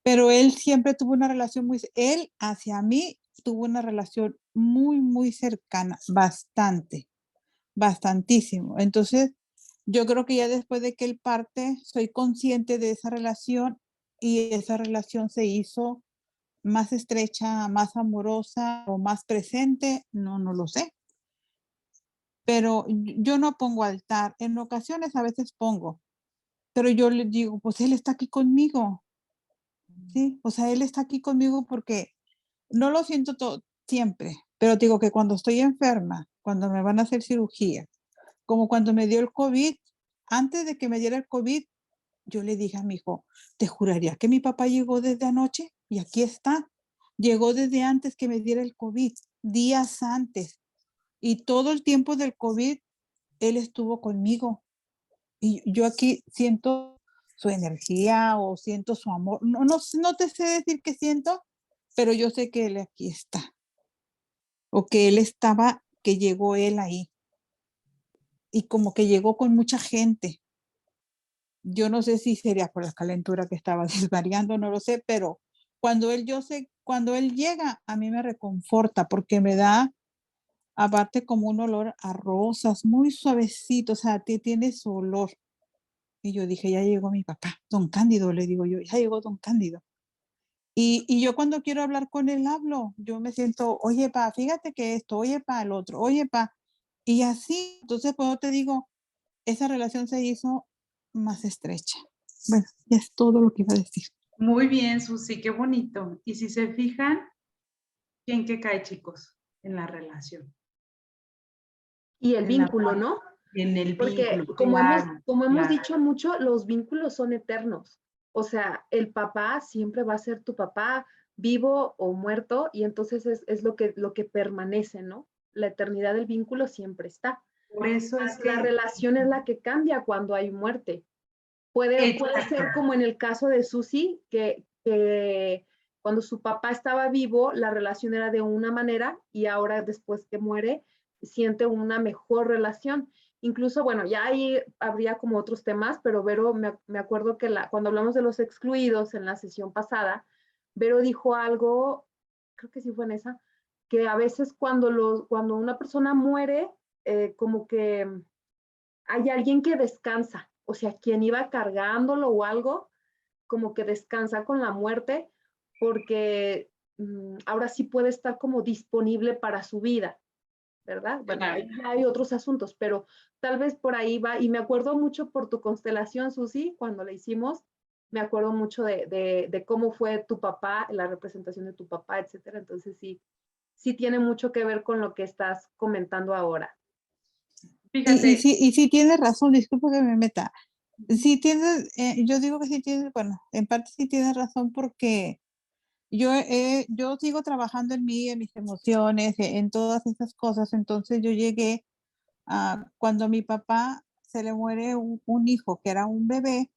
pero él siempre tuvo una relación él hacia mí tuvo una relación muy cercana, bastante, bastantísimo. Entonces, yo creo que ya después de que él parte, soy consciente de esa relación y esa relación se hizo más estrecha, más amorosa o más presente, no lo sé. Pero yo no pongo altar, en ocasiones a veces pongo, pero yo le digo, pues él está aquí conmigo, ¿sí? O sea, él está aquí conmigo porque no lo siento todo siempre, pero digo que cuando estoy enferma, cuando me van a hacer cirugía, como cuando me dio el COVID, antes de que me diera el COVID, yo le dije a mi hijo, te juraría que mi papá llegó desde anoche y aquí está. Llegó desde antes que me diera el COVID, días antes. Y todo el tiempo del COVID, él estuvo conmigo. Y yo aquí siento su energía o siento su amor. No te sé decir qué siento, pero yo sé que él aquí está. O que él estaba, que llegó él ahí. Y como que llegó con mucha gente. Yo no sé si sería por la calentura que estaba desvariando, no lo sé, pero cuando él llega, a mí me reconforta porque me da, aparte como un olor a rosas, muy suavecito, o sea, tiene su olor. Y yo dije, ya llegó mi papá, don Cándido, le digo yo, ya llegó don Cándido. Y yo cuando quiero hablar con él hablo, yo me siento, oye, pa, fíjate que esto, oye, pa, el otro, oye, pa. Y así, entonces, pues yo te digo, esa relación se hizo más estrecha. Bueno, ya es todo lo que iba a decir. Muy bien, Susi, qué bonito. Y si se fijan, ¿quién que cae, chicos, en la relación? Y el En la vínculo, ¿no? En el Porque vínculo, como claro, hemos claro. dicho mucho, los vínculos son eternos. O sea, el papá siempre va a ser tu papá, vivo o muerto, y entonces es lo que permanece, ¿no? La eternidad del vínculo siempre está. Por eso es La que, relación es la que cambia cuando hay muerte. Puede exacto, ser como en el caso de Susi, que cuando su papá estaba vivo, la relación era de una manera y ahora después que muere, siente una mejor relación. Incluso, bueno, ya ahí habría como otros temas, pero Vero, me acuerdo que cuando hablamos de los excluidos en la sesión pasada, Vero dijo algo, creo que sí fue en esa, que a veces cuando una persona muere, como que hay alguien que descansa, o sea, quien iba cargándolo o algo, como que descansa con la muerte, porque ahora sí puede estar como disponible para su vida, ¿verdad? Bueno, Claro. ahí ya hay otros asuntos, pero tal vez por ahí va, y me acuerdo mucho por tu constelación, Susi, cuando la hicimos, me acuerdo mucho de cómo fue tu papá, la representación de tu papá, etcétera. Entonces sí tiene mucho que ver con lo que estás comentando ahora. Fíjate, Y sí tienes razón, disculpa que me meta. Sí tienes, yo digo que sí tienes, bueno, en parte sí tienes razón porque yo sigo trabajando en mí, en mis emociones, en todas esas cosas. Entonces yo llegué a cuando a mi papá se le muere un hijo que era un bebé,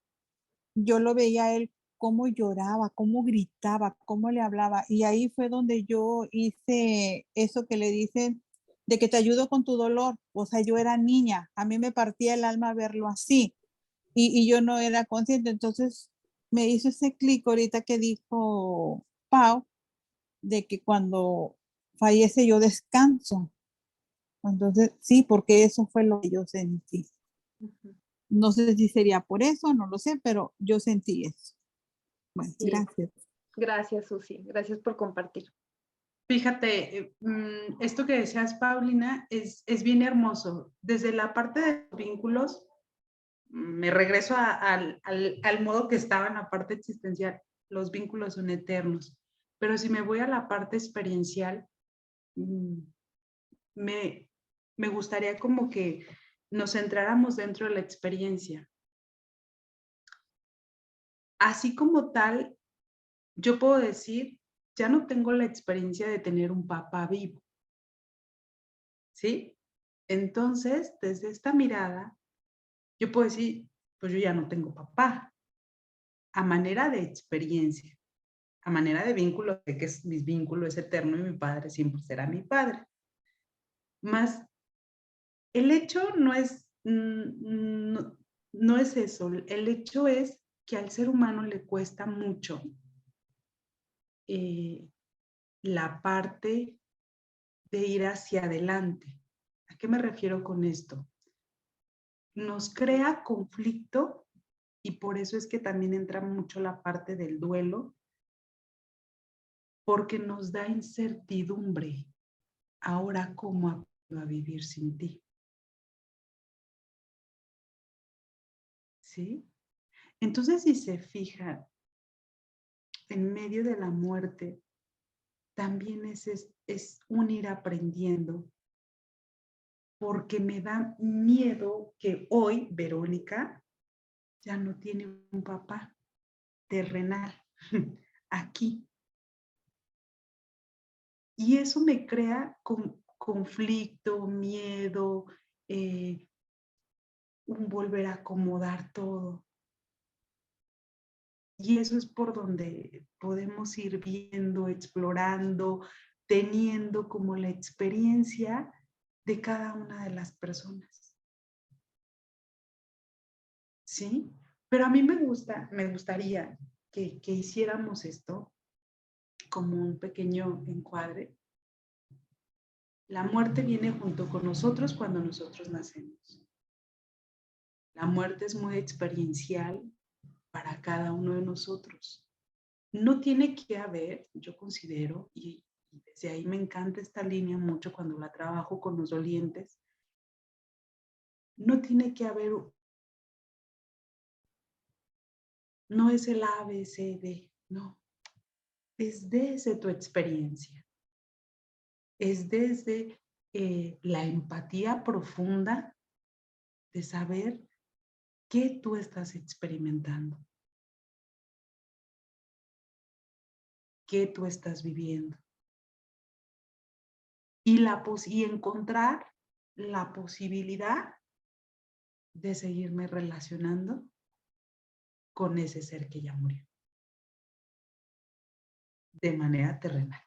yo lo veía a él cómo lloraba, cómo gritaba, cómo le hablaba. Y ahí fue donde yo hice eso que le dicen de que te ayudo con tu dolor. O sea, yo era niña, a mí me partía el alma verlo así y yo no era consciente. Entonces me hizo ese clic ahorita que dijo Pau, de que cuando fallece yo descanso. Entonces, sí, porque eso fue lo que yo sentí. Ujú. No sé si sería por eso, no lo sé, pero yo sentí eso. Bueno, Sí. gracias. Gracias, Susi. Gracias por compartir. fíjate, esto que decías, Paulina, es bien hermoso. Desde la parte de los vínculos, me regreso al modo que estaba en la parte existencial. Los vínculos son eternos. Pero si me voy a la parte experiencial, me gustaría como que nos centráramos dentro de la experiencia. Así como tal, yo puedo decir, ya no tengo la experiencia de tener un papá vivo, ¿sí? Entonces, desde esta mirada, yo puedo decir, pues yo ya no tengo papá, a manera de experiencia, a manera de vínculo, de que mi vínculo es eterno y mi padre siempre será mi padre. Más, el hecho no es, no es eso, el hecho es que al ser humano le cuesta mucho la parte de ir hacia adelante. ¿A qué me refiero con esto? Nos crea conflicto y por eso es que también entra mucho la parte del duelo, porque nos da incertidumbre. Ahora, ¿cómo aprendo a vivir sin ti? ¿Sí? Entonces, si se fijan, en medio de la muerte, también es un ir aprendiendo, porque me da miedo que hoy, Verónica, ya no tiene un papá terrenal aquí. Y eso me crea conflicto, miedo, un volver a acomodar todo. Y eso es por donde podemos ir viendo, explorando, teniendo como la experiencia de cada una de las personas. ¿Sí? Pero a mí me gustaría que hiciéramos esto como un pequeño encuadre. La muerte viene junto con nosotros cuando nosotros nacemos. La muerte es muy experiencial para cada uno de nosotros. No tiene que haber, yo considero, y desde ahí me encanta esta línea mucho cuando la trabajo con los dolientes, no tiene que haber, no es el A, B, C, D, no. Es desde tu experiencia. Es desde la empatía profunda de saber qué tú estás experimentando, qué tú estás viviendo. Y encontrar la posibilidad de seguirme relacionando con ese ser que ya murió, de manera terrenal.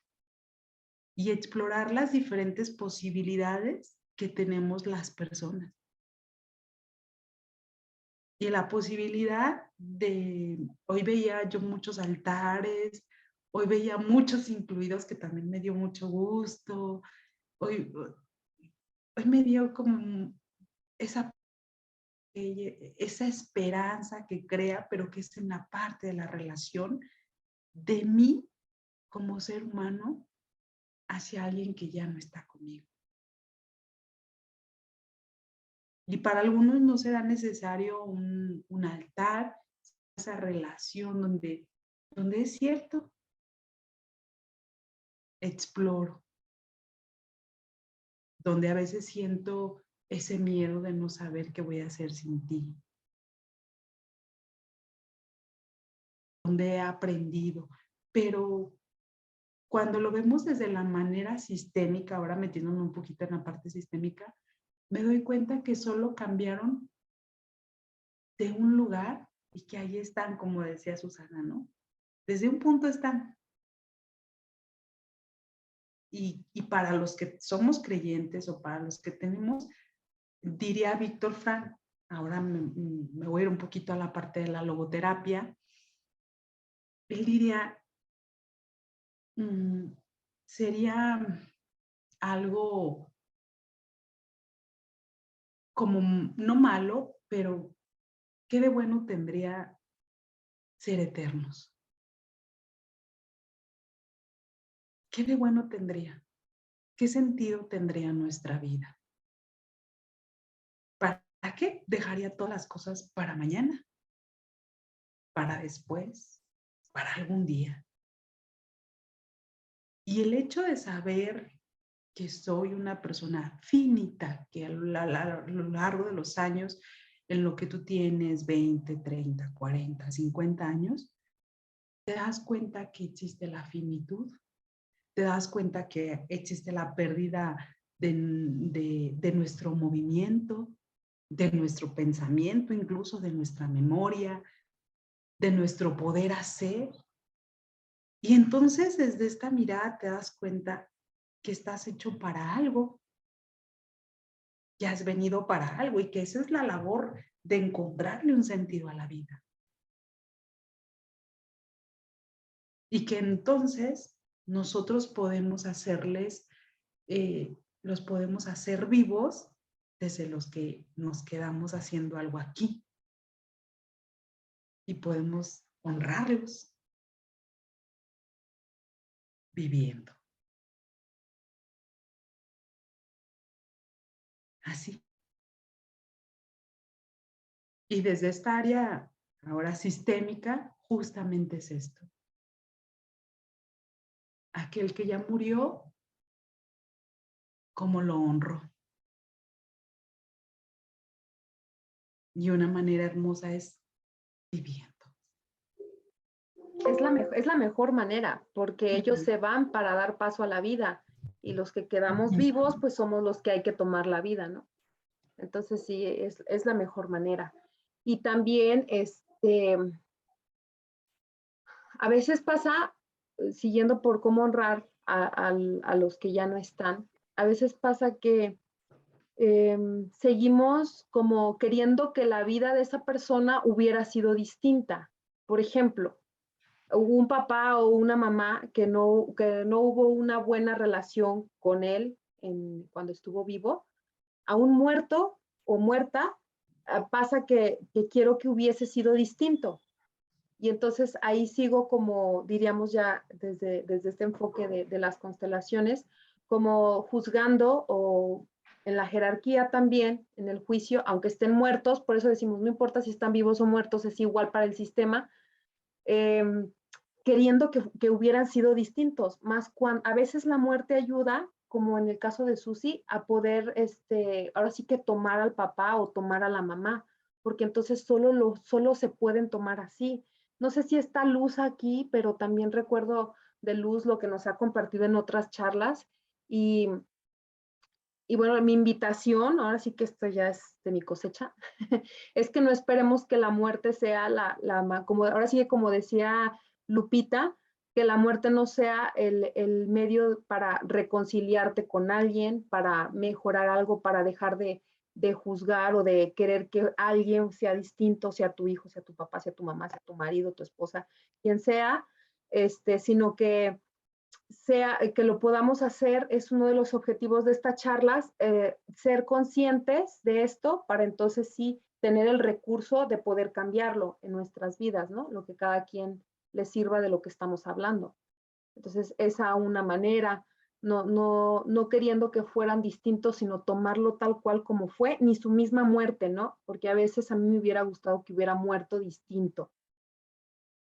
Y explorar las diferentes posibilidades que tenemos las personas. Y la posibilidad de, hoy veía yo muchos altares, hoy veía muchos incluidos que también me dio mucho gusto, hoy me dio como esa esa esperanza que crea, pero que es en la parte de la relación de mí como ser humano hacia alguien que ya no está conmigo. Y para algunos no será necesario un altar, esa relación donde es cierto, exploro, donde a veces siento ese miedo de no saber qué voy a hacer sin ti, donde he aprendido, pero cuando lo vemos desde la manera sistémica, ahora metiéndome un poquito en la parte sistémica, me doy cuenta que solo cambiaron de un lugar y que ahí están, como decía Susana, ¿no? Desde un punto están. Y para los que somos creyentes o para los que tenemos, diría Víctor Frank, ahora me voy a ir un poquito a la parte de la logoterapia, él diría, sería algo como no malo, pero ¿qué de bueno tendría ser eternos? ¿Qué de bueno tendría? ¿Qué sentido tendría nuestra vida? ¿Para qué dejaría todas las cosas para mañana? ¿Para después? ¿Para algún día? Y el hecho de saber que soy una persona finita, que a lo largo de los años, en lo que tú tienes 20, 30, 40, 50 años, te das cuenta que existe la finitud, te das cuenta que existe la pérdida de nuestro movimiento, de nuestro pensamiento, incluso de nuestra memoria, de nuestro poder hacer. Y entonces desde esta mirada te das cuenta que estás hecho para algo, que has venido para algo y que esa es la labor de encontrarle un sentido a la vida. Y que entonces nosotros podemos hacerles, los podemos hacer vivos desde los que nos quedamos haciendo algo aquí. Y podemos honrarlos viviendo. Así. Y desde esta área ahora sistémica, justamente es esto. Aquel que ya murió, ¿cómo lo honro? Y una manera hermosa es viviendo. Es la mejor manera, porque ellos se van para dar paso a la vida y los que quedamos vivos, pues somos los que hay que tomar la vida, ¿no? Entonces sí, es la mejor manera. Y también, a veces pasa, siguiendo por cómo honrar a los que ya no están, a veces pasa que seguimos como queriendo que la vida de esa persona hubiera sido distinta. Por ejemplo, hubo un papá o una mamá que no hubo una buena relación con él cuando estuvo vivo, aún muerto o muerta, pasa que quiero que hubiese sido distinto. Y entonces ahí sigo como, diríamos ya desde este enfoque de las constelaciones, como juzgando o en la jerarquía también, en el juicio, aunque estén muertos, por eso decimos, no importa si están vivos o muertos, es igual para el sistema, queriendo que hubieran sido distintos, más cuando a veces la muerte ayuda, como en el caso de Susi, a poder, ahora sí que tomar al papá o tomar a la mamá, porque entonces solo se pueden tomar así. No sé si está Luz aquí, pero también recuerdo de Luz lo que nos ha compartido en otras charlas y bueno, mi invitación, ahora sí que esto ya es de mi cosecha, es que no esperemos que la muerte sea como ahora sí que como decía Lupita, que la muerte no sea el medio para reconciliarte con alguien, para mejorar algo, para dejar de juzgar o de querer que alguien sea distinto, sea tu hijo, sea tu papá, sea tu mamá, sea tu marido, tu esposa, quien sea, sino que que lo podamos hacer, es uno de los objetivos de estas charlas, ser conscientes de esto para entonces sí tener el recurso de poder cambiarlo en nuestras vidas, ¿no? Lo que cada quien le sirva de lo que estamos hablando. Entonces, esa una manera, no queriendo que fueran distintos, sino tomarlo tal cual como fue, ni su misma muerte, ¿no? Porque a veces a mí me hubiera gustado que hubiera muerto distinto.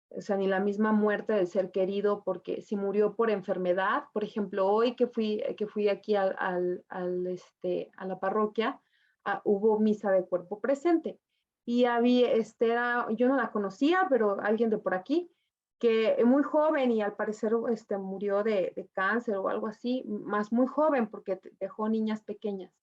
O sea, ni la misma muerte del ser querido, porque si murió por enfermedad, por ejemplo, hoy que fui aquí a la parroquia, hubo misa de cuerpo presente. Y yo no la conocía, pero alguien de por aquí, que muy joven y al parecer murió de cáncer o algo así, más muy joven porque dejó niñas pequeñas.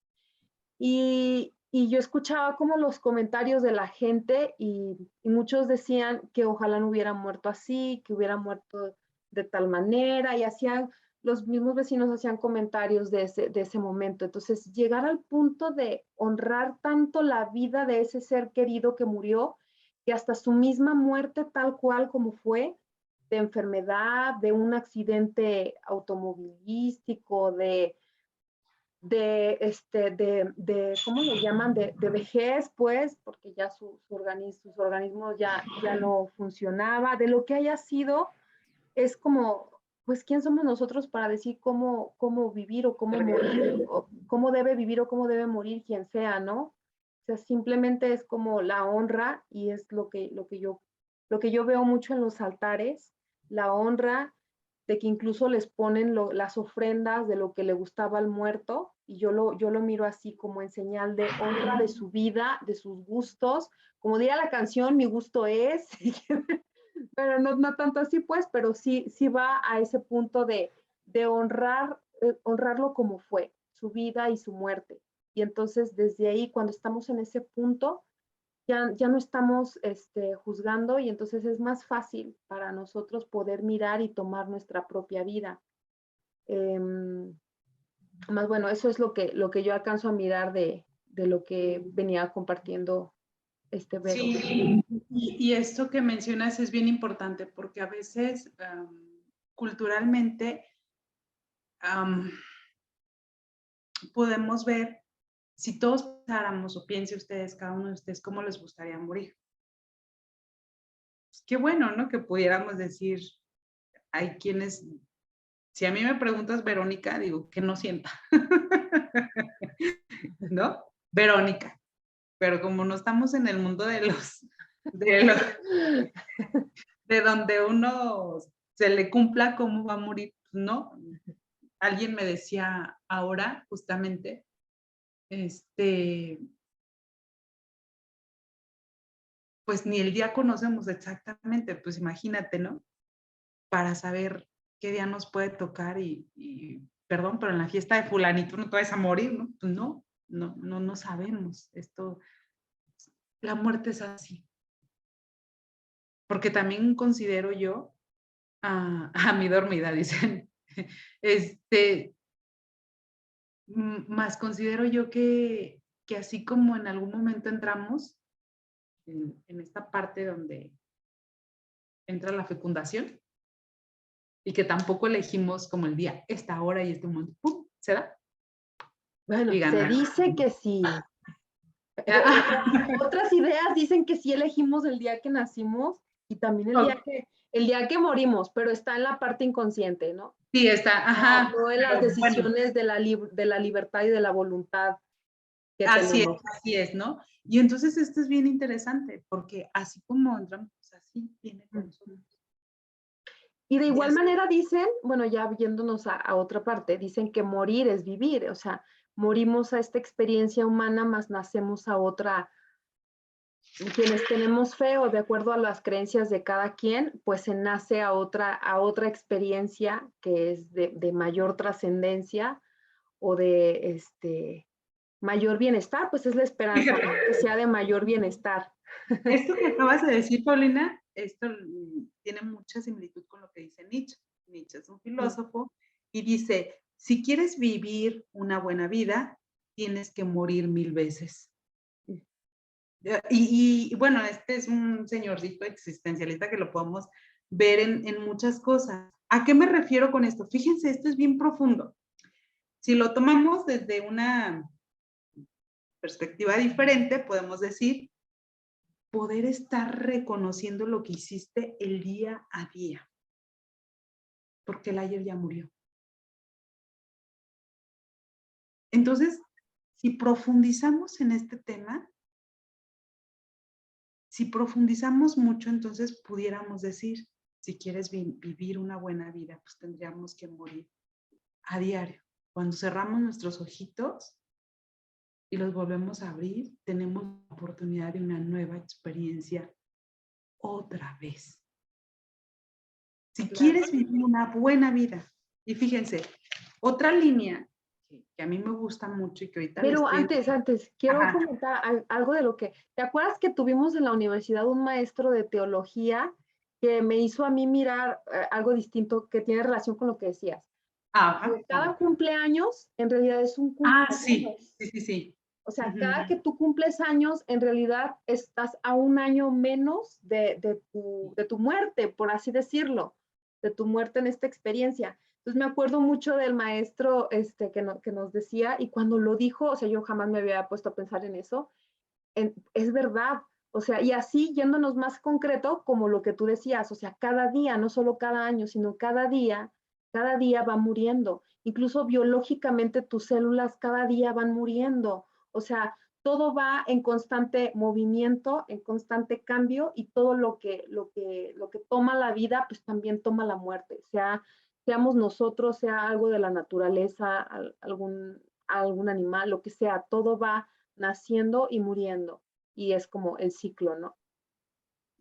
Y yo escuchaba como los comentarios de la gente y muchos decían que ojalá no hubiera muerto así, que hubiera muerto de tal manera, y los mismos vecinos hacían comentarios de ese momento. Entonces, llegar al punto de honrar tanto la vida de ese ser querido que murió, que hasta su misma muerte tal cual como fue, de enfermedad, de un accidente automovilístico, ¿cómo le llaman? De vejez, pues, porque ya sus organismos ya no funcionaba, de lo que haya sido, es como, pues, ¿quién somos nosotros para decir cómo vivir o cómo morir, o cómo debe vivir o cómo debe morir quien sea, ¿no? O sea, simplemente es como la honra, y es lo que yo veo mucho en los altares, la honra, de que incluso les ponen las ofrendas de lo que le gustaba al muerto, y yo lo miro así como en señal de honra de su vida, de sus gustos, como diría la canción, mi gusto es, pero no tanto así pues, pero sí va a ese punto de honrarlo como fue, su vida y su muerte. Y entonces desde ahí, cuando estamos en ese punto, ya no estamos juzgando, y entonces es más fácil para nosotros poder mirar y tomar nuestra propia vida. Más bueno, eso es lo que yo alcanzo a mirar de lo que venía compartiendo Vero. Sí, y esto que mencionas es bien importante porque a veces culturalmente podemos ver, si todos pensáramos, o piense ustedes, cada uno de ustedes, cómo les gustaría morir. Pues qué bueno, ¿no? Que pudiéramos decir, hay quienes, si a mí me preguntas Verónica, digo, que no sienta. ¿No? Verónica. Pero como no estamos en el mundo de donde uno se le cumpla cómo va a morir, ¿no? Alguien me decía ahora, justamente, pues ni el día conocemos exactamente, pues imagínate, ¿no? Para saber qué día nos puede tocar y perdón, pero en la fiesta de fulanito no te vas a morir, ¿no? Pues no sabemos. La muerte es así. Porque también considero yo, a mi dormida, dicen, más considero yo que así como en algún momento entramos en esta parte donde entra la fecundación y que tampoco elegimos como el día, esta hora y este momento, ¡pum!, ¿se da? Bueno, Y se dice que sí. Otras ideas dicen que sí elegimos el día que nacimos y también el día que morimos, pero está en la parte inconsciente, ¿no? Sí, está, ajá. No en las decisiones bueno, de la libertad y de la voluntad que así tenemos. así es, ¿no? Y entonces esto es bien interesante, porque así como entramos, pues así viene con nosotros. Y de igual manera dicen, bueno, ya yéndonos a otra parte, dicen que morir es vivir, o sea, morimos a esta experiencia humana, más nacemos a otra. Quienes tenemos fe, o de acuerdo a las creencias de cada quien, pues se nace a otra experiencia que es de mayor trascendencia o de mayor bienestar, pues es la esperanza, ¿no? Que sea de mayor bienestar. Esto que acabas de decir, Paulina, esto tiene mucha similitud con lo que dice Nietzsche. Nietzsche es un filósofo y dice, si quieres vivir una buena vida, tienes que morir 1000 veces. Y bueno, este es un señorcito existencialista que lo podemos ver en muchas cosas. ¿A qué me refiero con esto? Fíjense, esto es bien profundo. Si lo tomamos desde una perspectiva diferente, podemos decir poder estar reconociendo lo que hiciste el día a día, porque el ayer ya murió. Entonces, si profundizamos en este tema, si profundizamos mucho, entonces pudiéramos decir, si quieres vivir una buena vida, pues tendríamos que morir a diario. Cuando cerramos nuestros ojitos y los volvemos a abrir, tenemos la oportunidad de una nueva experiencia otra vez. Si quieres vivir una buena vida, y fíjense, otra línea que a mí me gusta mucho y que ahorita Pero les estoy... antes, quiero Ajá. comentar algo de lo que, ¿te acuerdas que tuvimos en la universidad un maestro de teología que me hizo a mí mirar algo distinto que tiene relación con lo que decías? Ajá. Cada cumpleaños en realidad es un Sí, cumpleaños. sí. O sea, Ujú. cada que tú cumples años, en realidad estás a un año menos de tu muerte, por así decirlo, de tu muerte en esta experiencia. Entonces me acuerdo mucho del maestro que nos decía, y cuando lo dijo, o sea, yo jamás me había puesto a pensar en eso, es verdad. O sea, y así yéndonos más concreto, como lo que tú decías, o sea, cada día, no solo cada año, sino cada día va muriendo. Incluso biológicamente tus células cada día van muriendo. O sea, todo va en constante movimiento, en constante cambio, y todo lo que toma la vida, pues también toma la muerte. Seamos nosotros, sea algo de la naturaleza, algún animal, lo que sea, todo va naciendo y muriendo. Y es como el ciclo, ¿no?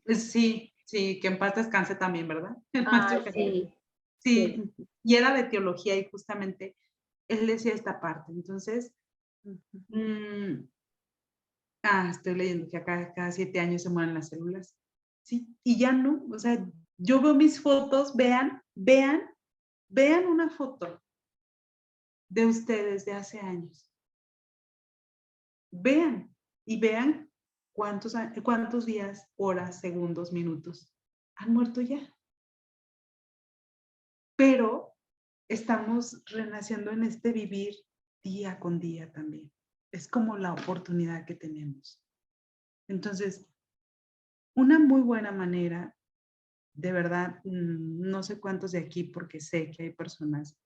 Sí, que en paz descanse también, ¿verdad? El Ah, maestro Jesús. sí, Sí, y era de teología y justamente él decía esta parte. Entonces, estoy leyendo que acá cada 7 años se mueren las células. Sí, y ya no, o sea, yo veo mis fotos, vean una foto de ustedes de hace años. Vean y vean cuántos días, horas, segundos, minutos han muerto ya. Pero estamos renaciendo en este vivir día con día también. Es como la oportunidad que tenemos. Entonces, una muy buena manera, de verdad, no sé cuántos de aquí, porque sé que hay personas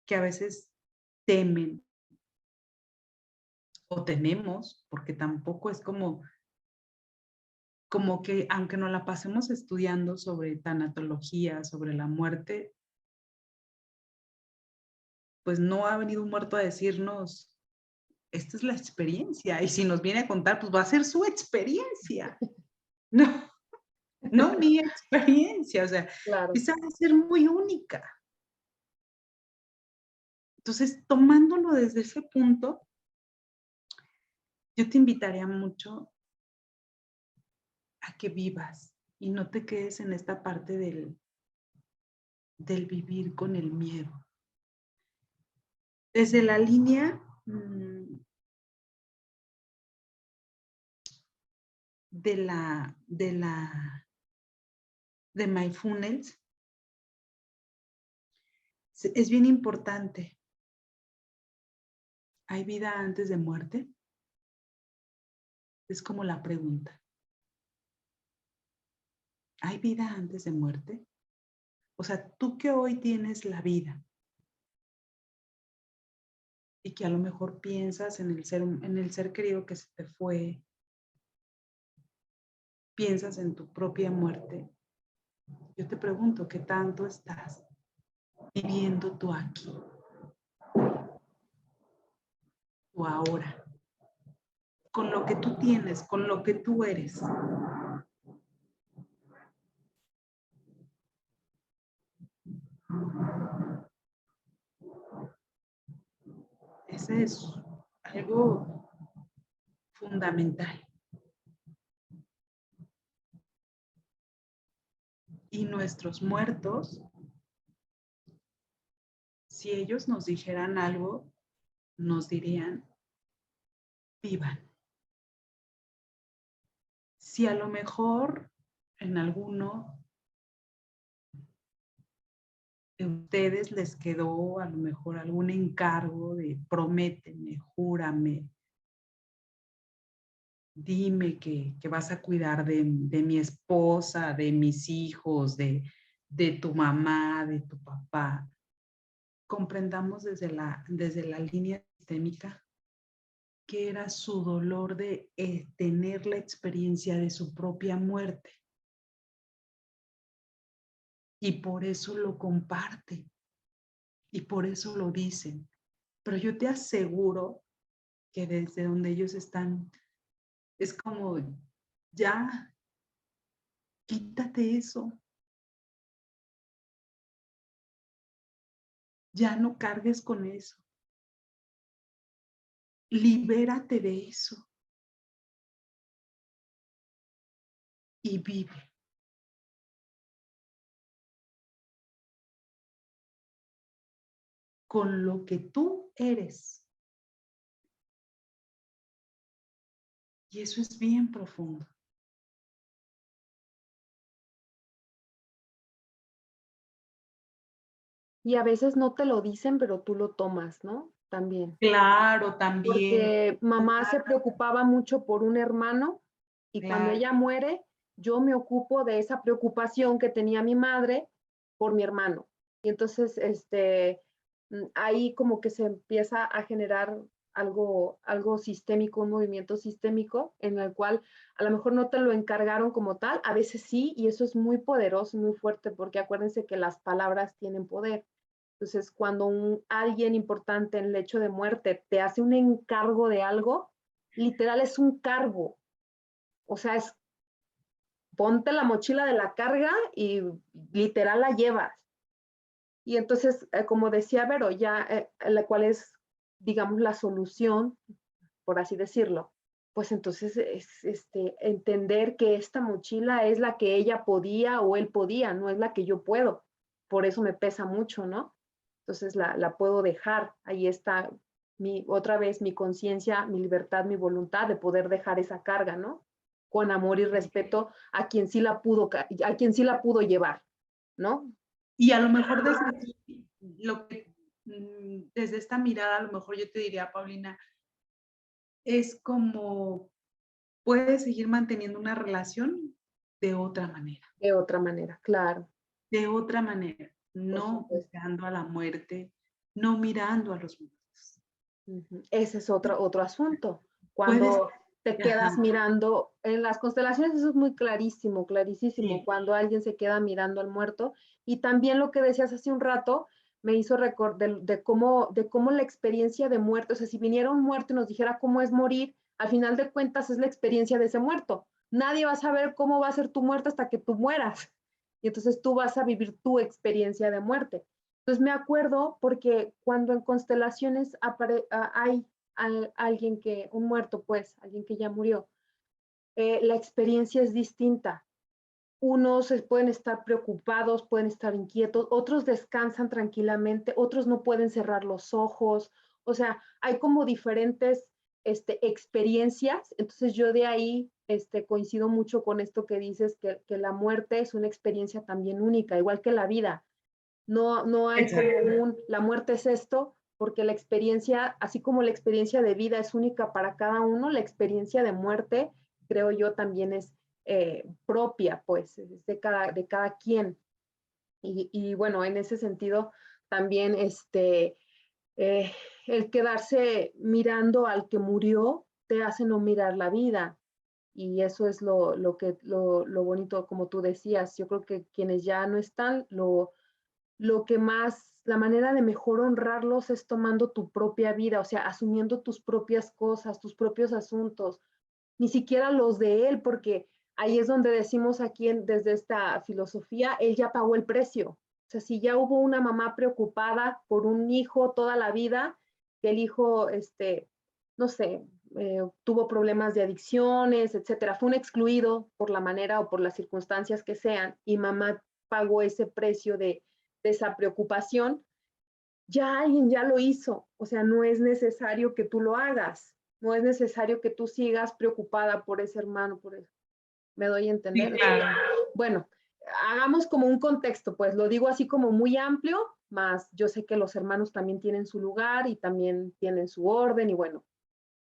que a veces temen o tememos, porque tampoco es como que aunque nos la pasemos estudiando sobre tanatología, sobre la muerte, pues no ha venido un muerto a decirnos, esta es la experiencia, y si nos viene a contar, pues va a ser su experiencia, no mi experiencia, o sea, claro. esa va a ser muy única. Entonces, tomándolo desde ese punto, yo te invitaría mucho a que vivas y no te quedes en esta parte del vivir con el miedo. Desde la línea de mindfulness, es bien importante. ¿Hay vida antes de muerte? Es como la pregunta. ¿Hay vida antes de muerte? O sea, tú que hoy tienes la vida y que a lo mejor piensas en el ser querido que se te fue, piensas en tu propia muerte. Yo te pregunto, ¿qué tanto estás viviendo tú aquí? Tú ahora. Con lo que tú tienes, con lo que tú eres. Ese es algo fundamental. Y nuestros muertos, si ellos nos dijeran algo, nos dirían, vivan. Si a lo mejor en alguno de ustedes les quedó a lo mejor algún encargo de prométeme, júrame, dime que vas a cuidar de mi esposa, de mis hijos, de tu mamá, de tu papá. Comprendamos desde la línea sistémica que era su dolor de tener la experiencia de su propia muerte. Y por eso lo comparte. Y por eso lo dicen. Pero yo te aseguro que desde donde ellos están, es como, ya, quítate eso. Ya no cargues con eso. Libérate de eso. Y vive. Con lo que tú eres. Y eso es bien profundo. Y a veces no te lo dicen, pero tú lo tomas, ¿no? También. Claro, también. Porque mamá se preocupaba mucho por un hermano y cuando Claro. ella muere, yo me ocupo de esa preocupación que tenía mi madre por mi hermano. Y entonces, ahí como que se empieza a generar algo sistémico, un movimiento sistémico en el cual a lo mejor no te lo encargaron como tal, a veces sí, y eso es muy poderoso, muy fuerte, porque acuérdense que las palabras tienen poder. Entonces, cuando alguien importante en el lecho de muerte te hace un encargo de algo, literal es un cargo. O sea, es ponte la mochila de la carga y literal la llevas. Y entonces, como decía Vero, ya la cual es, digamos, la solución, por así decirlo, pues entonces es entender que esta mochila es la que ella podía o él podía, no es la que yo puedo. Por eso me pesa mucho, ¿no? Entonces la puedo dejar. Ahí está otra vez mi conciencia, mi libertad, mi voluntad de poder dejar esa carga, ¿no? Con amor y respeto a quien sí la pudo llevar, ¿no? Y a lo mejor desde aquí, desde esta mirada, a lo mejor yo te diría, Paulina, es como puedes seguir manteniendo una relación de otra manera. De otra manera, claro. De otra manera, no mirando a la muerte, no mirando a los muertos. Ese es otro asunto. Cuando te quedas mirando, en las constelaciones eso es muy clarísimo, clarísimo, sí. Cuando alguien se queda mirando al muerto. Y también lo que decías hace un rato me hizo recordar de cómo la experiencia de muerto, o sea, si viniera un muerto y nos dijera cómo es morir, al final de cuentas es la experiencia de ese muerto. Nadie va a saber cómo va a ser tu muerte hasta que tú mueras. Y entonces tú vas a vivir tu experiencia de muerte. Entonces me acuerdo porque cuando en constelaciones hay alguien un muerto, pues, alguien que ya murió, la experiencia es distinta. Unos pueden estar preocupados, pueden estar inquietos, otros descansan tranquilamente, otros no pueden cerrar los ojos. O sea, hay como diferentes experiencias. Entonces yo de ahí coincido mucho con esto que dices, que la muerte es una experiencia también única, igual que la vida. No hay como la muerte es esto, porque la experiencia, así como la experiencia de vida es única para cada uno, la experiencia de muerte, creo yo, también es propia, pues, es de cada quien. Y bueno, en ese sentido, también el quedarse mirando al que murió te hace no mirar la vida. Y eso es lo bonito, como tú decías. Yo creo que quienes ya no están, lo que más, la manera de mejor honrarlos es tomando tu propia vida, o sea, asumiendo tus propias cosas, tus propios asuntos, ni siquiera los de él, porque ahí es donde decimos aquí desde esta filosofía, él ya pagó el precio. O sea, si ya hubo una mamá preocupada por un hijo toda la vida, que el hijo, no sé, tuvo problemas de adicciones, etcétera, fue un excluido por la manera o por las circunstancias que sean, y mamá pagó ese precio de esa preocupación, ya alguien ya lo hizo, o sea, no es necesario que tú lo hagas, no es necesario que tú sigas preocupada por ese hermano, por eso. ¿Me doy a entender? Sí, claro. Bueno, hagamos como un contexto, pues lo digo así como muy amplio, más yo sé que los hermanos también tienen su lugar y también tienen su orden y bueno,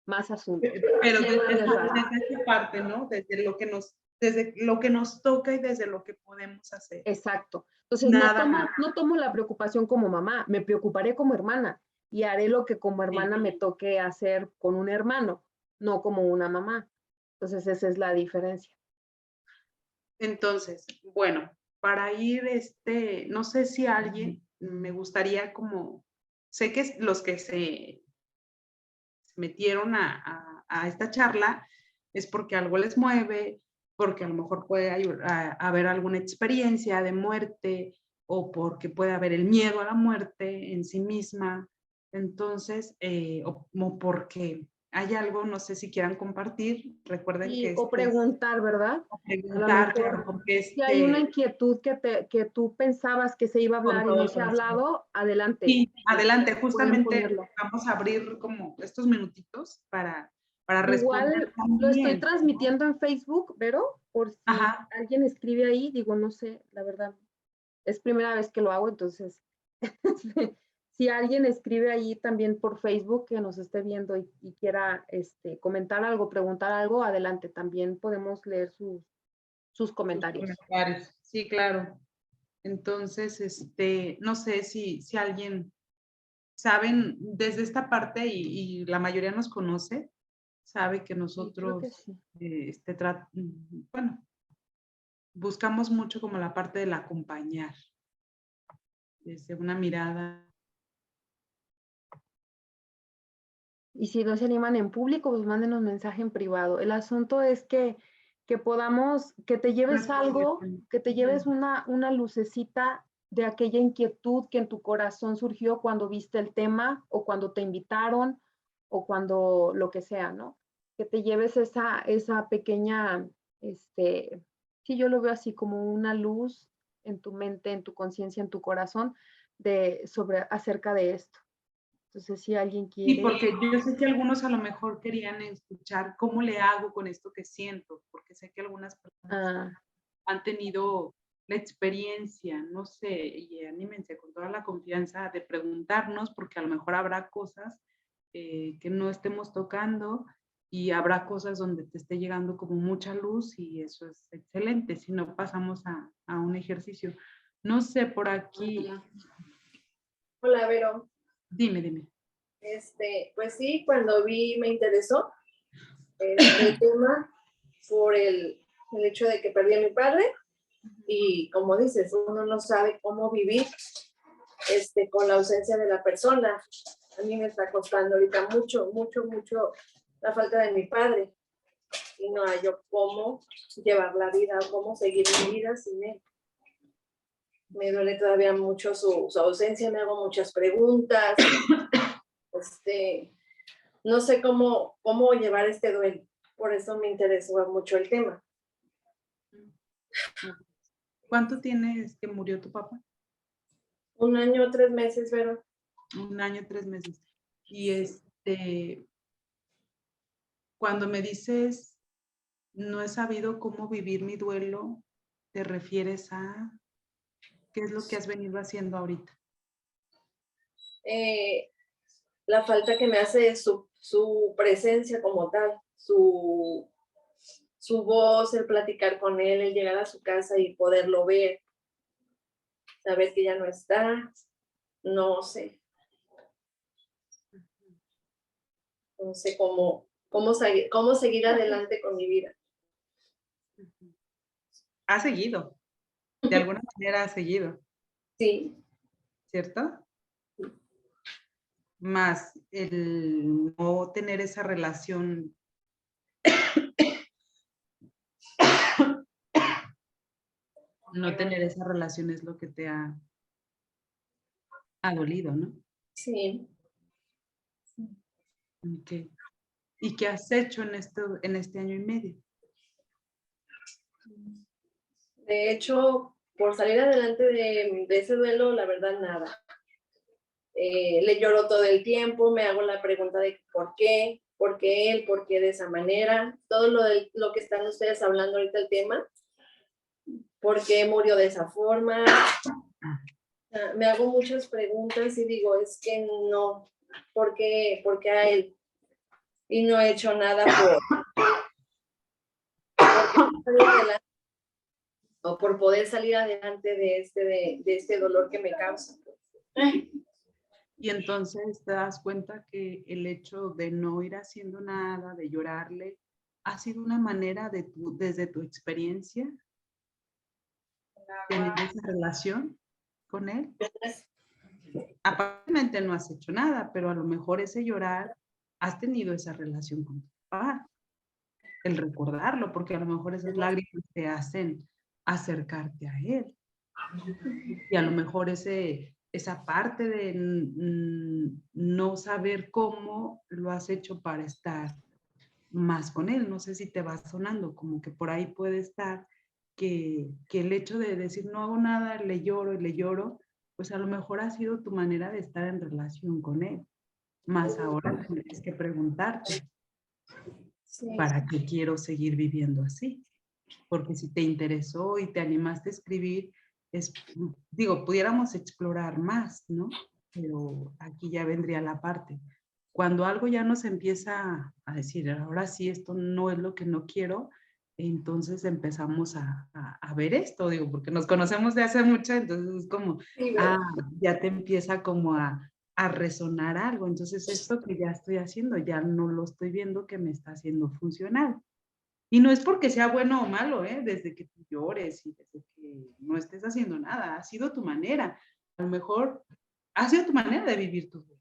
más asuntos. Pero Sí, desde es raro. esa parte, ¿no? Desde lo que nos toca y desde lo que podemos hacer. Exacto. Entonces, Nada no tomo la preocupación como mamá, me preocuparé como hermana y haré lo que como hermana me toque hacer con un hermano, no como una mamá. Entonces, esa es la diferencia. Entonces, bueno, para ir, no sé si alguien, me gustaría como, sé que los que se metieron a esta charla es porque algo les mueve, porque a lo mejor puede haber alguna experiencia de muerte o porque puede haber el miedo a la muerte en sí misma. Entonces, o porque hay algo, no sé si quieran compartir, recuerden Y, que o preguntar, ¿verdad? preguntar, A lo claro, mejor, porque si hay una inquietud que tú pensabas que se iba a con hablar y todo no el se ha corazón. hablado, adelante. Sí, adelante, Pueden justamente ponerlo. vamos a abrir como estos minutitos para responder Igual lo estoy también, ¿no? transmitiendo en Facebook, Vero, por si Ajá. alguien escribe ahí, digo, no sé, la verdad, es primera vez que lo hago, entonces, si alguien escribe ahí también por Facebook que nos esté viendo y quiera comentar algo, preguntar algo, adelante, también podemos leer sus comentarios. Sí, claro. Entonces, no sé si alguien saben desde esta parte y la mayoría nos conoce, sabe que Sí, creo que nosotros, sí. bueno, buscamos mucho como la parte del acompañar, desde una mirada. Y si no se animan en público, pues mándenos mensaje en privado. El asunto es que podamos, que te lleves algo, que te lleves una lucecita de aquella inquietud que en tu corazón surgió cuando viste el tema o cuando te invitaron o cuando lo que sea, ¿no? Que te lleves esa pequeña, sí, yo lo veo así como una luz en tu mente, en tu conciencia, en tu corazón, acerca de esto. Entonces, si alguien Sí, quiere. porque yo sé que algunos a lo mejor querían escuchar cómo le hago con esto que siento, porque sé que algunas personas han tenido la experiencia, no sé, y anímense con toda la confianza de preguntarnos, porque a lo mejor habrá cosas que no estemos tocando y habrá cosas donde te esté llegando como mucha luz y eso es excelente, si no pasamos a un ejercicio. No sé, por aquí. Hola, Vero. Dime. Pues sí, cuando vi me interesó el tema por el hecho de que perdí a mi padre y como dices, uno no sabe cómo vivir con la ausencia de la persona. A mí me está costando ahorita mucho la falta de mi padre y no hallo cómo llevar la vida o cómo seguir mi vida sin él. Me duele todavía mucho su ausencia, me hago muchas preguntas. No sé cómo llevar este duelo, por eso me interesó mucho el tema. ¿Cuánto tienes que murió tu papá? 1 año, 3 meses, Vero. 1 año, 3 meses. Y cuando me dices, no he sabido cómo vivir mi duelo, ¿te refieres a qué es lo que has venido haciendo ahorita? La falta que me hace su presencia como tal, su voz, el platicar con él, el llegar a su casa y poderlo ver, saber que ya no está, no sé. No sé cómo seguir adelante con mi vida. Ha seguido, de alguna manera ha seguido, Sí, ¿cierto? Más el no tener esa relación. No tener esa relación es lo que te ha dolido, ¿no? sí. Okay. ¿Y qué has hecho en este año y medio? De hecho, por salir adelante de ese duelo, la verdad, nada. Le lloro todo el tiempo, me hago la pregunta de por qué él, por qué de esa manera, todo lo que están ustedes hablando ahorita el tema, por qué murió de esa forma. Me hago muchas preguntas y digo, es que no, ¿por qué a él? y no he hecho nada por salir adelante, o por poder salir adelante de este dolor que me causa. Y entonces te das cuenta que el hecho de no ir haciendo nada, de llorarle, ha sido una manera de desde tu experiencia, tener esa relación con él. Aparentemente no has hecho nada, pero a lo mejor ese llorar, has tenido esa relación con tu papá. El recordarlo, porque a lo mejor esas lágrimas te hacen acercarte a él. Y a lo mejor esa parte de no saber cómo lo has hecho para estar más con él. No sé si te va sonando, como que por ahí puede estar que el hecho de decir no hago nada, le lloro y le lloro, pues a lo mejor ha sido tu manera de estar en relación con él. Más ahora tienes que preguntarte, Sí. ¿para qué quiero seguir viviendo así? Porque si te interesó y te animaste a escribir, digo, pudiéramos explorar más, ¿no? Pero aquí ya vendría la parte. Cuando algo ya nos empieza a decir, ahora sí, esto no es lo que no quiero, entonces empezamos a ver esto, digo, porque nos conocemos de hace mucho, entonces es como, ya te empieza como a resonar algo. Entonces esto que ya estoy haciendo, ya no lo estoy viendo que me está haciendo funcional. Y no es porque sea bueno o malo, desde que tú llores y desde que no estés haciendo nada, ha sido tu manera. A lo mejor ha sido tu manera de vivir tu vida,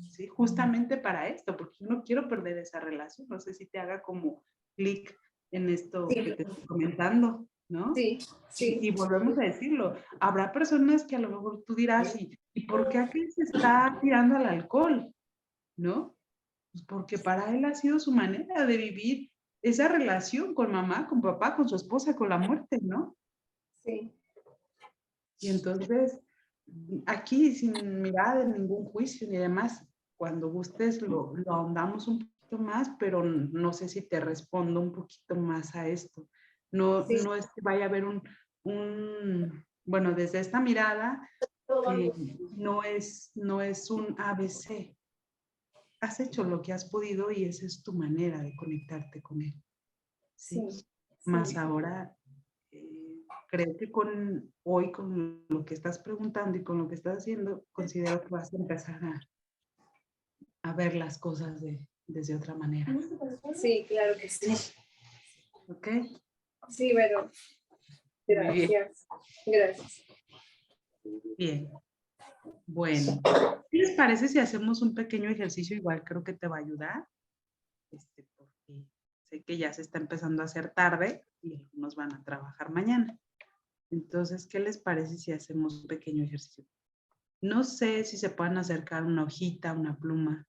¿sí? Justamente para esto, porque yo no quiero perder esa relación. No sé si te haga como clic en esto que te estoy comentando, ¿no? Sí, sí. Y volvemos a decirlo, habrá personas que a lo mejor tú dirás, ¿y por qué aquel se está tirando al alcohol? ¿No? Pues porque para él ha sido su manera de vivir esa relación con mamá, con papá, con su esposa, con la muerte, ¿no? Sí. Y entonces, aquí sin mirar en ningún juicio ni demás, cuando gustes lo ahondamos un poquito más, pero no sé si te respondo un poquito más a esto. No, Sí. no es que vaya a haber bueno, desde esta mirada, no es un ABC. Has hecho lo que has podido y esa es tu manera de conectarte con él. ¿Sí? Sí. Más ahora, creo que hoy con lo que estás preguntando y con lo que estás haciendo, considero que vas a empezar a ver las cosas desde otra manera. Sí, claro que sí. ¿Ok? Sí, bueno, Muy bien. gracias. Gracias. Bien. Bueno, ¿qué les parece si hacemos un pequeño ejercicio? Igual creo que te va a ayudar. Porque sé que ya se está empezando a hacer tarde y algunos van a trabajar mañana. Entonces, ¿qué les parece si hacemos un pequeño ejercicio? No sé si se pueden acercar una hojita, una pluma.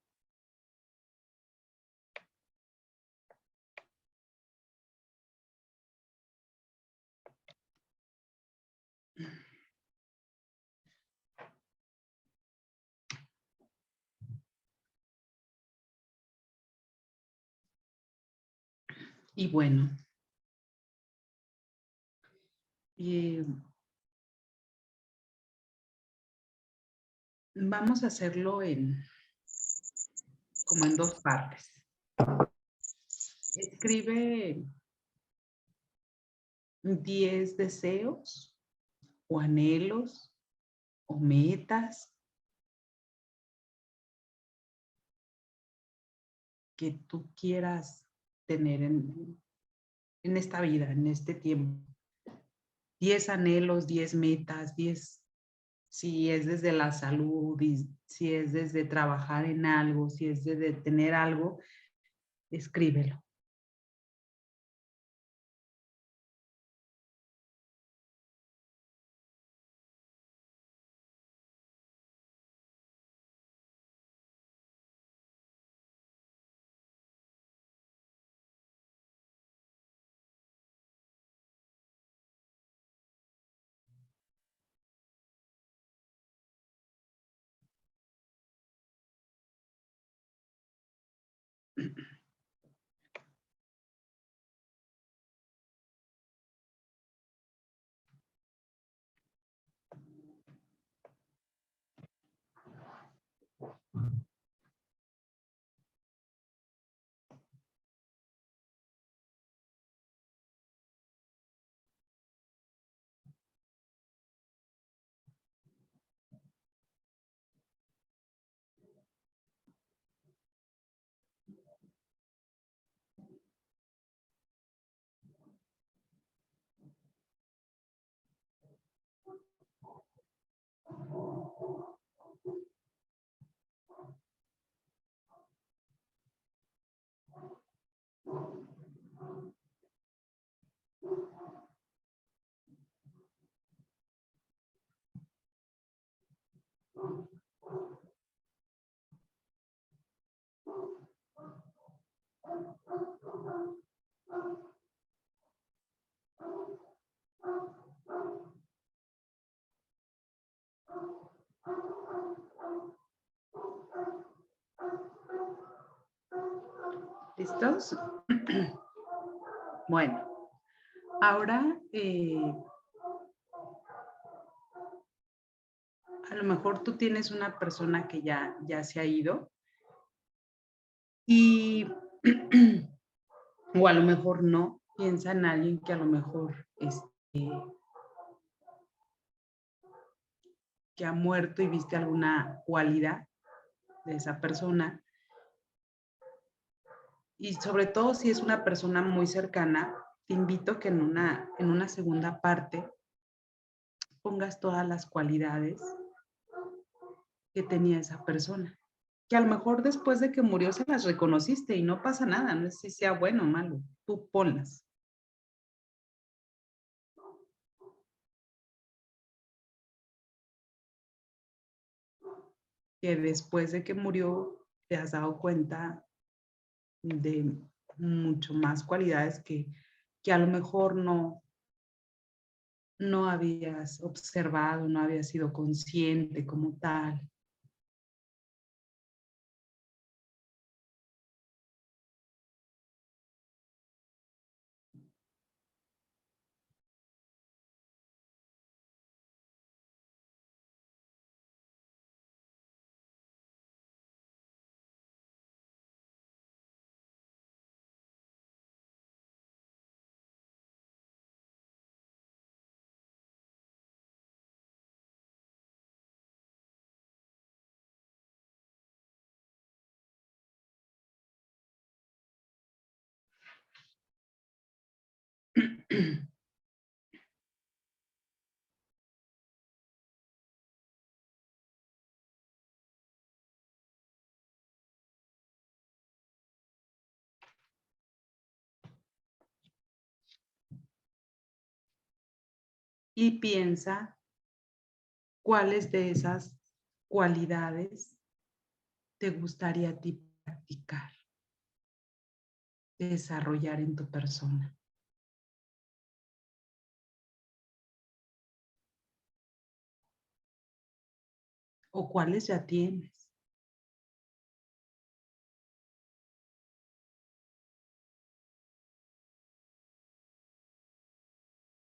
Y bueno, vamos a hacerlo como en dos partes. Escribe 10 deseos o anhelos o metas que tú quieras tener en esta vida, en este tiempo. 10 anhelos, 10 metas, 10, si es desde la salud, y si es desde trabajar en algo, si es desde tener algo, escríbelo. ¿Listos? Bueno, ahora a lo mejor tú tienes una persona que ya se ha ido y o a lo mejor no, piensa en alguien que a lo mejor que ha muerto y viste alguna cualidad de esa persona. Y sobre todo si es una persona muy cercana, te invito que en una segunda parte pongas todas las cualidades que tenía esa persona. Que a lo mejor después de que murió se las reconociste y no pasa nada, no es si sea bueno o malo, tú ponlas. Que después de que murió te has dado cuenta de mucho más cualidades que a lo mejor no habías observado, no habías sido consciente como tal. Y piensa cuáles de esas cualidades te gustaría a ti practicar, desarrollar en tu persona. O cuáles ya tienes.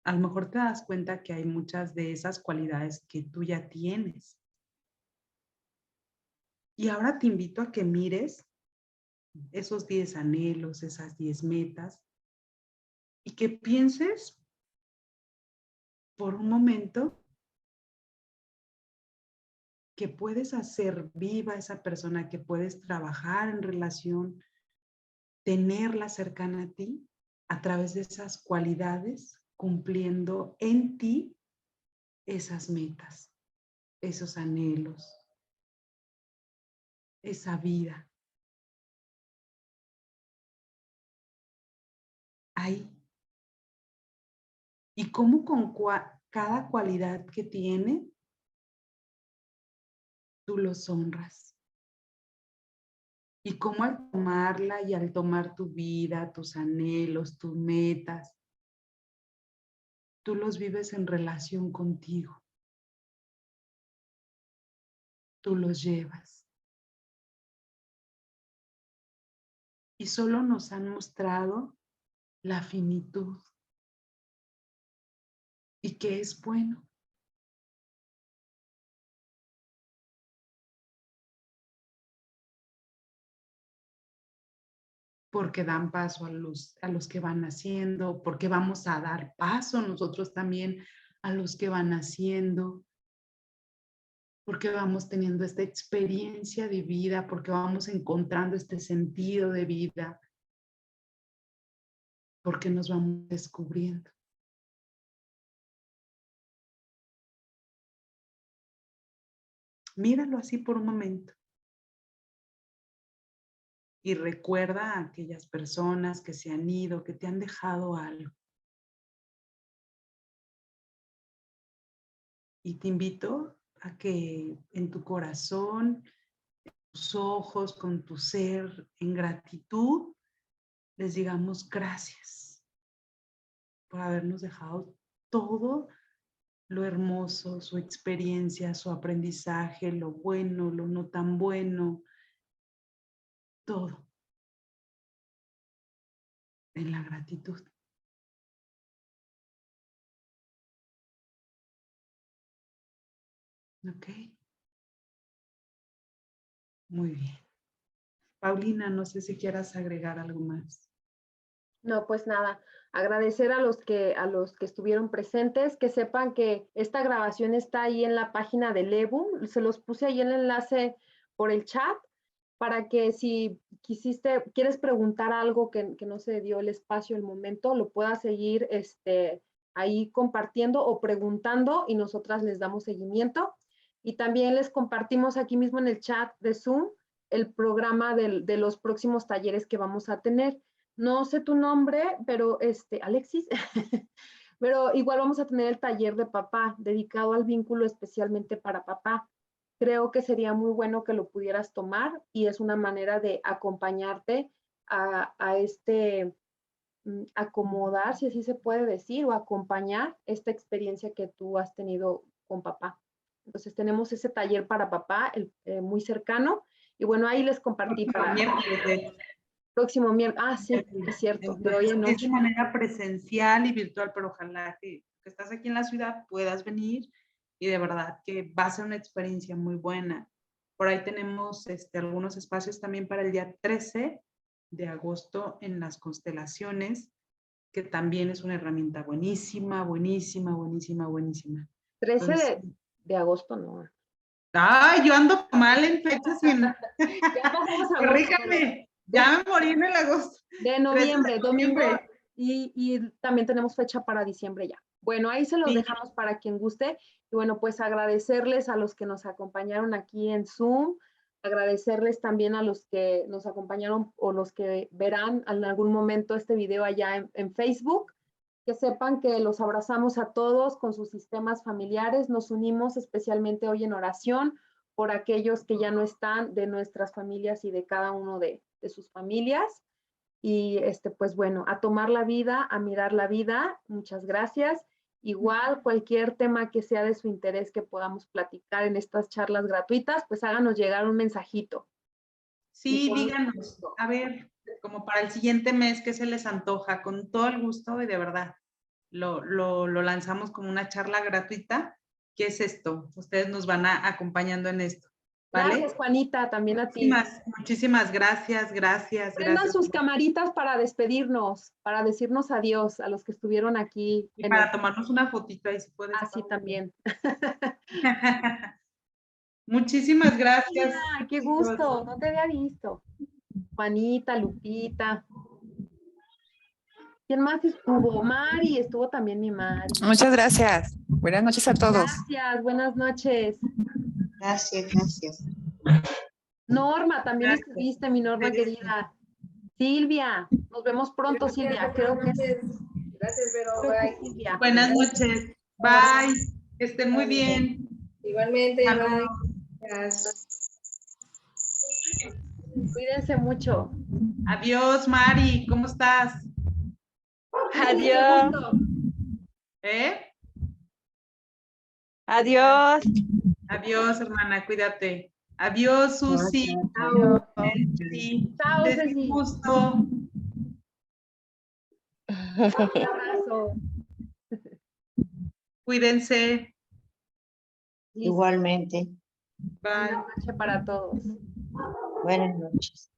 A lo mejor te das cuenta que hay muchas de esas cualidades que tú ya tienes. Y ahora te invito a que mires esos 10 anhelos, esas 10 metas, y que pienses por un momento que puedes hacer viva a esa persona, que puedes trabajar en relación, tenerla cercana a ti a través de esas cualidades, cumpliendo en ti esas metas, esos anhelos, esa vida. Ahí. Y cómo con cada cualidad que tiene, tú los honras. Y cómo al tomarla y al tomar tu vida, tus anhelos, tus metas, tú los vives en relación contigo. Tú los llevas. Y solo nos han mostrado la finitud y que es bueno. Porque dan paso a los que van haciendo, porque vamos a dar paso nosotros también a los que van haciendo, porque vamos teniendo esta experiencia de vida, porque vamos encontrando este sentido de vida, porque nos vamos descubriendo. Míralo así por un momento. Y recuerda a aquellas personas que se han ido, que te han dejado algo. Y te invito a que en tu corazón, en tus ojos, con tu ser, en gratitud, les digamos gracias por habernos dejado todo lo hermoso, su experiencia, su aprendizaje, lo bueno, lo no tan bueno, todo en la gratitud. ¿Ok? Muy bien. Paulina, no sé si quieras agregar algo más. No, pues nada, agradecer a los que estuvieron presentes, que sepan que esta grabación está ahí en la página de Lebum, se los puse ahí el enlace por el chat, para que si quieres preguntar algo que no se dio el espacio, el momento, lo puedas seguir ahí compartiendo o preguntando y nosotras les damos seguimiento. Y también les compartimos aquí mismo en el chat de Zoom el programa de los próximos talleres que vamos a tener. No sé tu nombre, pero Alexis, pero igual vamos a tener el taller de papá, dedicado al vínculo especialmente para papá. Creo que sería muy bueno que lo pudieras tomar y es una manera de acompañarte a acomodar, si así se puede decir, o acompañar esta experiencia que tú has tenido con papá. Entonces tenemos ese taller para papá muy cercano y bueno, ahí les compartí para miércoles. Próximo miércoles. Ah, sí, es cierto, de hoy en Es noche. de manera presencial y virtual, pero ojalá que estás aquí en la ciudad puedas venir y de verdad que va a ser una experiencia muy buena. Por ahí tenemos algunos espacios también para el día 13 de agosto en las constelaciones, que también es una herramienta buenísima, buenísima, buenísima, buenísima. 13 Entonces, de agosto, no. ay, yo ando mal en fechas y en... Ya pasamos a agosto. Corríjame, ya me morí en el agosto. De noviembre, 13 de domingo, noviembre. y también tenemos fecha para diciembre ya. Bueno, ahí se los Sí. dejamos para quien guste. Y bueno, pues agradecerles a los que nos acompañaron aquí en Zoom, agradecerles también a los que nos acompañaron o los que verán en algún momento este video allá en Facebook. Que sepan que los abrazamos a todos con sus sistemas familiares, nos unimos especialmente hoy en oración por aquellos que ya no están de nuestras familias y de cada uno de sus familias. Y pues bueno, a tomar la vida, a mirar la vida. Muchas gracias. Igual cualquier tema que sea de su interés que podamos platicar en estas charlas gratuitas, pues háganos llegar un mensajito. Sí, díganos, a ver, como para el siguiente mes, ¿qué se les antoja? Con todo el gusto y de verdad, lo lanzamos como una charla gratuita. ¿Qué es esto? Ustedes nos van acompañando en esto, ¿vale? Gracias, Juanita, también a ti. Muchísimas gracias, gracias. Prendan sus camaritas para despedirnos, para decirnos adiós a los que estuvieron aquí. Y para tomarnos una fotito ahí, si puedes. Así también. Muchísimas gracias. Ay, qué gusto, no te había visto. Juanita, Lupita. ¿Quién más estuvo? Mari, estuvo también mi Mari. Muchas gracias. Buenas noches a todos. Gracias, buenas noches. Gracias, gracias. Norma, también estuviste, mi Norma querida. Silvia, nos vemos pronto, Silvia. Creo que Gracias, Vero. Bye. Silvia. Buenas noches. Bye. Que estén muy bien. Igualmente, bye. Cuídense mucho. Adiós, Mari. ¿Cómo estás? Adiós. Adiós. Adiós, hermana. Cuídate. Adiós, Susi. Chao. Chao, Ceci. Gusto. Un abrazo. Cuídense. Igualmente. Bye. Buenas noches para todos. Buenas noches.